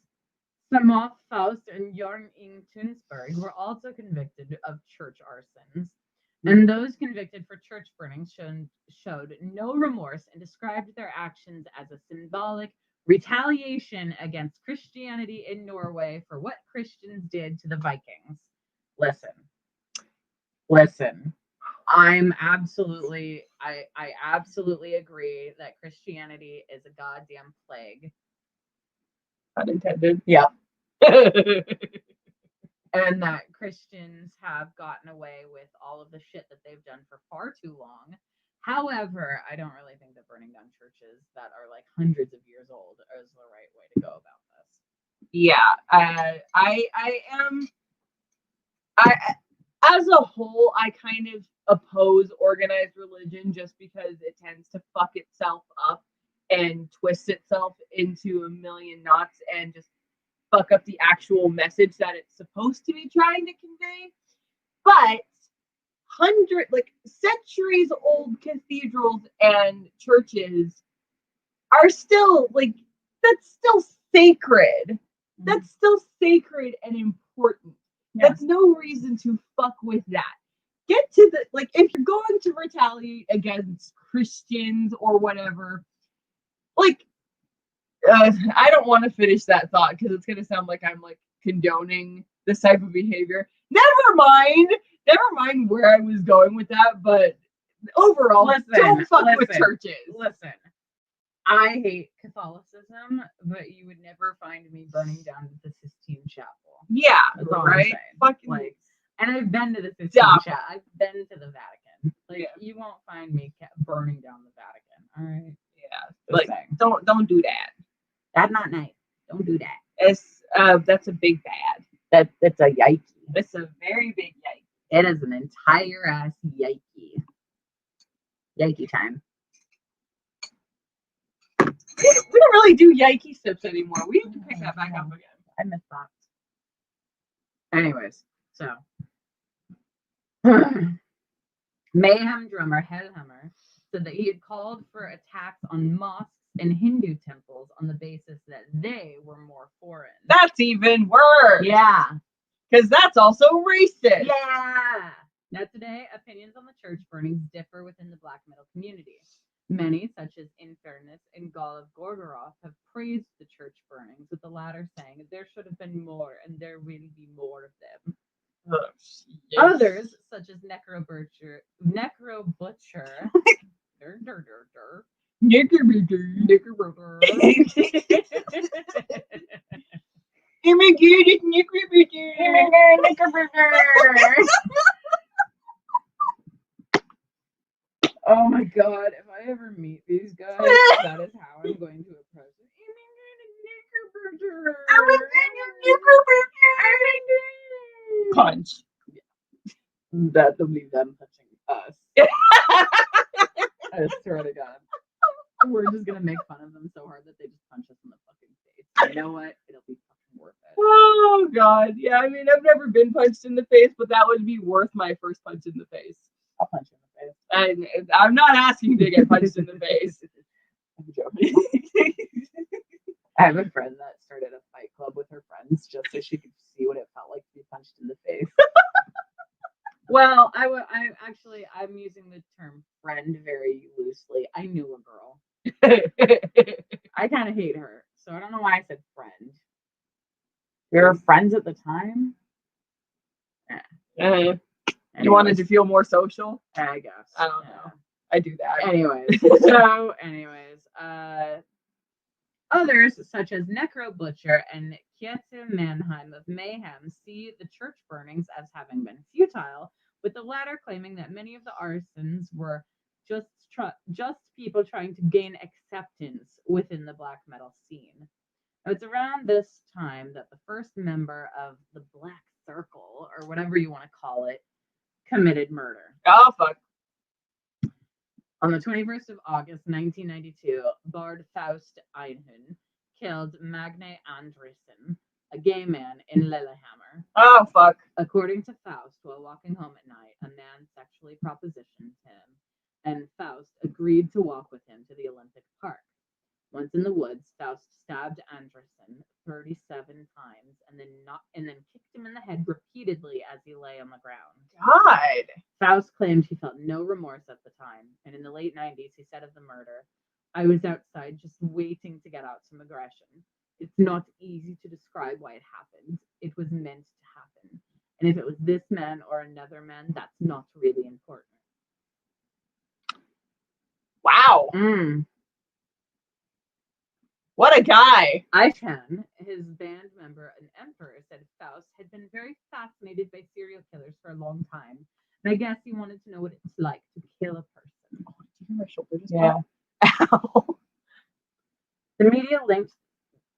Samoth Faust and Jorn Ing Tunsberg were also convicted of church arsons. And those convicted for church burning showed no remorse and described their actions as a symbolic retaliation against Christianity in Norway for what Christians did to the Vikings. Listen. I absolutely agree that Christianity is a goddamn plague. Unintended. Yeah. And that Christians have gotten away with all of the shit that they've done for far too long. However, I don't really think that burning down churches that are like hundreds of years old is the right way to go about this. Yeah, as a whole, I kind of oppose organized religion just because it tends to fuck itself up and twist itself into a million knots and just fuck up the actual message that it's supposed to be trying to convey. But centuries old cathedrals and churches are still like, that's still sacred. That's still sacred and important. Yeah. That's no reason to fuck with that. Get to the, like, if you're going to retaliate against Christians or whatever, like, I don't want to finish that thought because it's gonna sound like I'm like condoning this type of behavior. Never mind where I was going with that, but overall, don't fuck with churches. Listen, I hate Catholicism, but you would never find me burning down the Sistine Chapel. Yeah, that's all right. Fucking like, and I've been to the Sistine Chapel. I've been to the Vatican. Like, you won't find me burning down the Vatican. All right. Yeah. Like, don't do that. That's not nice. Don't do that. It's that's a big bad. That's a yikey. It's a very big yikey. It is an entire ass yikey. Yikey time. We don't really do yikey steps anymore. We have to pick that back up again. I missed that. Anyways, so Mayhem drummer Hellhammer said that he had called for attacks on mosques and Hindu temples on the basis that they were more foreign. That's even worse. Yeah. Because that's also racist. Yeah. Now today, opinions on the church burnings differ within the black metal community. Many, such as Vikernes and Golov Gorgorov, have praised the church burnings, with the latter saying there should have been more and there will be more of them. Oh, Others, such as Necro Butcher, Oh my god, it's Oh my god, if I ever meet these guys, that is how I'm going to approach it. Punch. That will be them touching us. I swear to God. We're just gonna make fun of them so hard that they just punch us in the fucking face. You know what? It'll be fucking worth it. Oh god, yeah. I mean, I've never been punched in the face, but that would be worth my first punch in the face. I'll punch you in the face. I'm not asking to get punched in the face. I'm joking. I have a friend that started a fight club with her friends just so she could see what it felt like to be punched in the face. Well, I'm using the term friend very loosely. I knew a girl. I kind of hate her, so I don't know why I said friend. We were friends at the time. You wanted to feel more social? I guess. I don't know. I do that. Anyways, others, such as Necro Butcher and Kietse Mannheim of Mayhem, see the church burnings as having been futile, with the latter claiming that many of the arsons were just people trying to gain acceptance within the black metal scene. Now, it's around this time that the first member of the Black Circle, or whatever you want to call it, committed murder. Oh, fuck. On the 21st of August, 1992, Bard Faust Einhorn killed Magne Andresen, a gay man in Lillehammer. Oh, fuck. According to Faust, while walking home at night, a man sexually propositioned him, and Faust agreed to walk with him to the Olympic Park. Once in the woods, Faust stabbed Andresen 37 times and then kicked him in the head repeatedly as he lay on the ground. God. Faust claimed he felt no remorse at the time, and in the late 90s, he said of the murder, "I was outside just waiting to get out some aggression. It's not easy to describe why it happened. It was meant to happen. And if it was this man or another man, that's not really important." Wow. What a guy. Aishan, his band member and emperor, said Faust had been very fascinated by serial killers for a long time. And I guess he wanted to know what it's like to kill a person. Oh, did you hear my shoulder just Ow. The media linked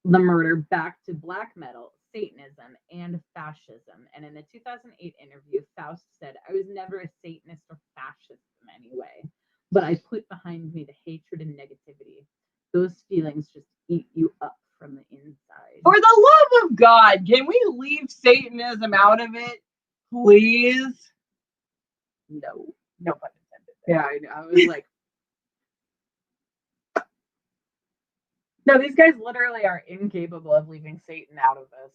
the murder back to black metal, Satanism, and fascism. And in a 2008 interview, Faust said, "I was never a Satanist or fascist in any way, but I put behind me the hatred and negativity. Those feelings just eat you up from the inside." For the love of God, can we leave Satanism out of it? Please? No. No pun intended. Yeah, I was like, no, these guys literally are incapable of leaving Satan out of this.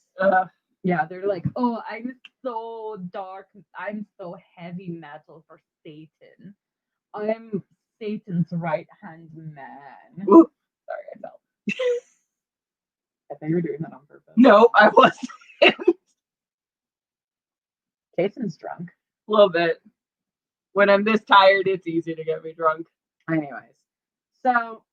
Yeah, they're like, "Oh, I'm so dark. I'm so heavy metal for Satan. I'm Satan's right-hand man." Ooh, sorry, I fell. I think you're doing that on purpose. No, I wasn't. Satan's drunk. A little bit. When I'm this tired, it's easy to get me drunk. Anyways, so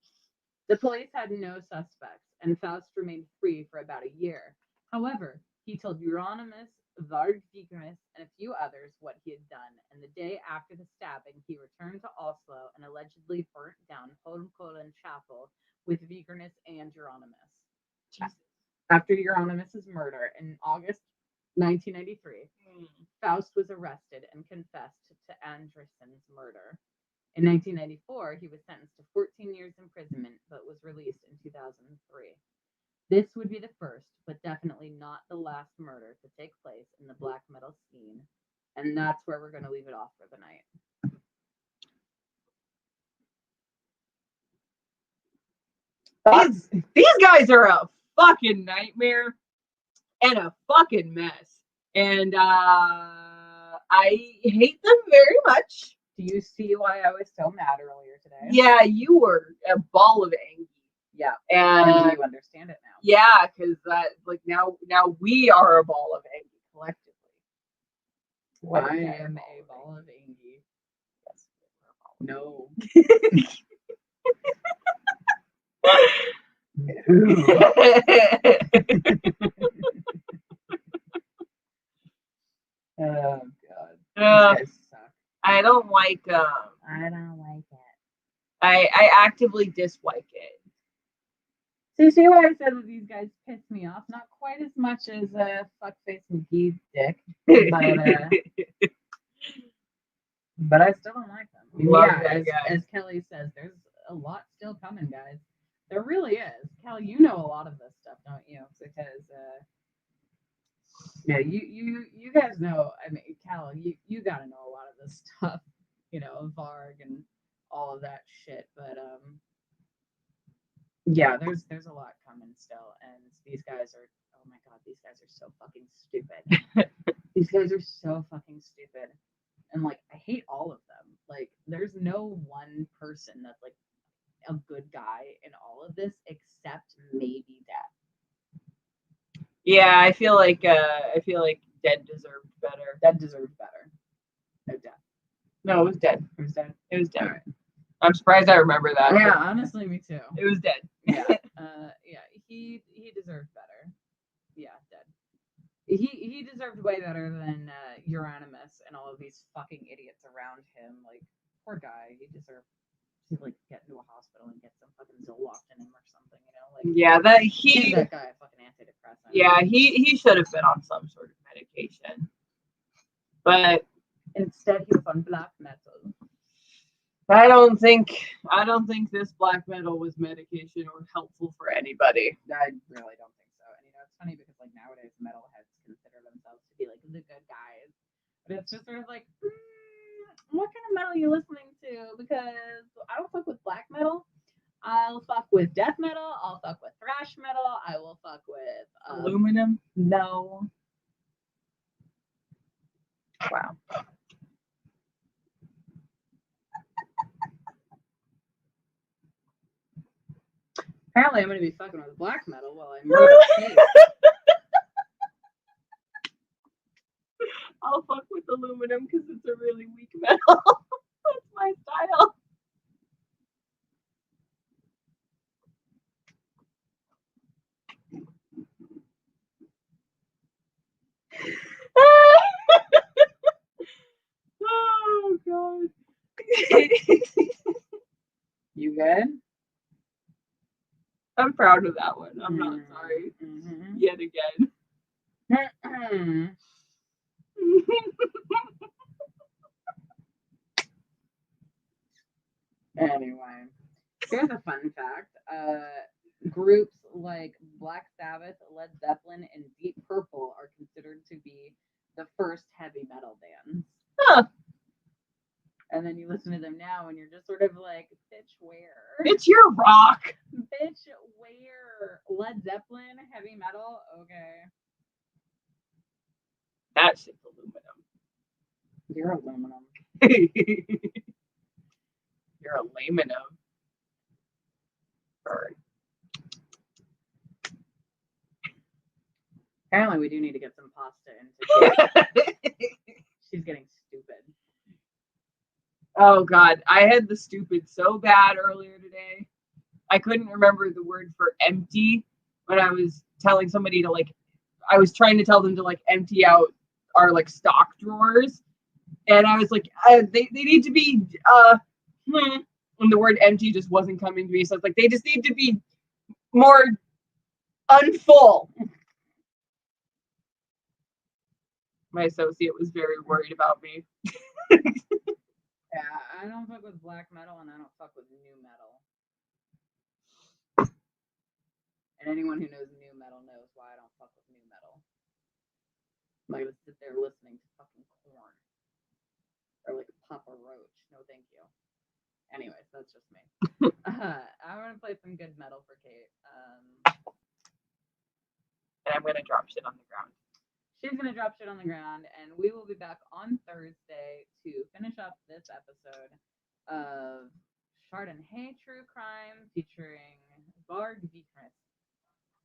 the police had no suspects, and Faust remained free for about a year. However, he told Euronymous, Varg Vikernes, and a few others what he had done, and the day after the stabbing, he returned to Oslo and allegedly burnt down Holmkollen Chapel with Vikernes and Euronymous. After Euronymous' murder in August 1993, Faust was arrested and confessed to Andresen's murder. In 1994, he was sentenced to 14 years imprisonment, but was released in 2003. This would be the first, but definitely not the last murder to take place in the black metal scene. And that's where we're going to leave it off for the night. These guys are a fucking nightmare and a fucking mess. And I hate them very much. Do you see why I was so mad earlier today? Yeah, you were a ball of anger. Yeah. And do you understand it now? yeah, because like now we are a ball of anger collectively. I am a ball of anger. Yes. No. Oh god. These guys suck. I don't like I don't like it. I actively dislike it. So you see why I said that these guys piss me off? Not quite as much as fuckface McGee's dick, but I still don't like them. Love yeah, that guy. as Kelly says, there's a lot still coming, guys. There really is. Kelly, you know a lot of this stuff, don't you? Because yeah, you guys know. I mean, Cal, you gotta know a lot of this stuff. You know, Varg and all of that shit. But yeah, there's a lot coming still, and these guys are. Oh my god, these guys are so fucking stupid. These guys are so fucking stupid, and like I hate all of them. Like, there's no one person that's like a good guy in all of this, except maybe Dad. Yeah, I feel like Dead deserved better. Dad deserved better. No Dad. No, it was Dead. It was Dad. It was Dead. All right. I'm surprised I remember that. Yeah, honestly, me too. It was Dead. Yeah, yeah, he deserved better. Yeah, Dead. He deserved way better than Euronymous and all of these fucking idiots around him. Like, poor guy, he deserved to like get into a hospital and get some fucking Zoloft in him or something, you know? Like, yeah, give that guy a fucking antidepressant. Yeah, he should have been on some sort of medication. But instead he was on black metal. I don't think this black metal was medication or helpful for anybody. I really don't think so. And you know, it's funny because like nowadays metalheads consider themselves to be like the good guys. But it's just sort of like, what kind of metal are you listening to? Because I don't fuck with black metal. I'll fuck with death metal. I'll fuck with thrash metal. I will fuck with aluminum. No. Wow. Apparently, I'm going to be fucking with black metal while I murder Kate. I'll fuck with aluminum because it's a really weak metal. That's my style. Oh god. You good? I'm proud of that one. I'm not sorry. Yet again. Anyway, here's a fun fact. Groups like Black Sabbath, Led Zeppelin, and Deep Purple are considered to be the first heavy metal bands. Huh. And then you listen to them now and you're just sort of like, bitch, where? It's your rock. Bitch, where? Led Zeppelin, heavy metal? Okay. That shit's aluminum. You're aluminum. You're aluminum. Burn. Apparently, we do need to get some pasta into Kate. She's getting stupid. Oh god, I had the stupid so bad earlier today. I couldn't remember the word for empty when I was telling somebody to like. I was trying to tell them to like empty out our like stock drawers, and I was like, they need to be and the word empty just wasn't coming to me. So it's like they just need to be more unfull. My associate was very worried about me. Yeah, I don't fuck with black metal and I don't fuck with new metal. And anyone who knows new metal knows why I don't fuck with new metal. I'm not gonna sit there listening to fucking Korn or like Papa Roach. No, thank you. Anyways, that's just me. I'm gonna play some good metal for Kate. And I'm gonna drop shit on the ground. She's gonna drop shit on the ground, and we will be back on Thursday to finish up this episode of Chardonnay True Crime featuring Varg Vikernes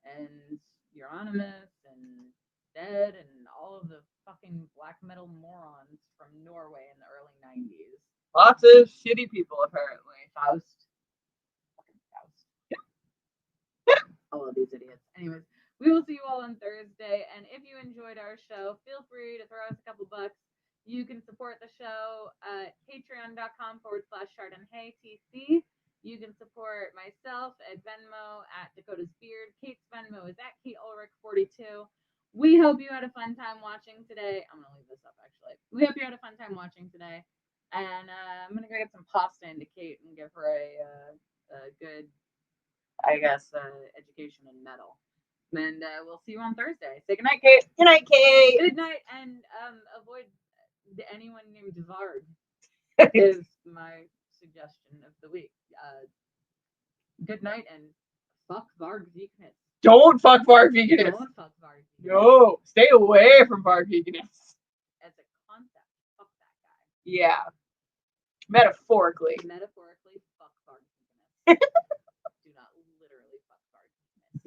and Euronymous and Dead and all of the fucking black metal morons from Norway in the early 90s. Lots of shitty people, apparently. Faust. Fucking Faust. All of these idiots. Anyways, we will see you all on Thursday. And if you enjoyed our show, feel free to throw us a couple bucks. You can support the show at patreon.com/ChardonnayTC. You can support myself at Venmo at Dakota's Beard. Kate's Venmo is at KateUlrich42. We hope you had a fun time watching today. I'm going to leave this up, actually. We hope you had a fun time watching today. And I'm going to go get some pasta into Kate and give her a good, I guess, education in metal. And we'll see you on Thursday. Say goodnight, Kate. Good night, Kate. Good night, and avoid anyone named Varg is my suggestion of the week. Good night, and fuck Varg Vikernes. Don't fuck Varg Vikernes. Don't fuck Varg Vikernes. No, stay away from Varg Vikernes. As a concept, fuck that guy. Yeah. Metaphorically. Metaphorically, fuck Varg Vikernes.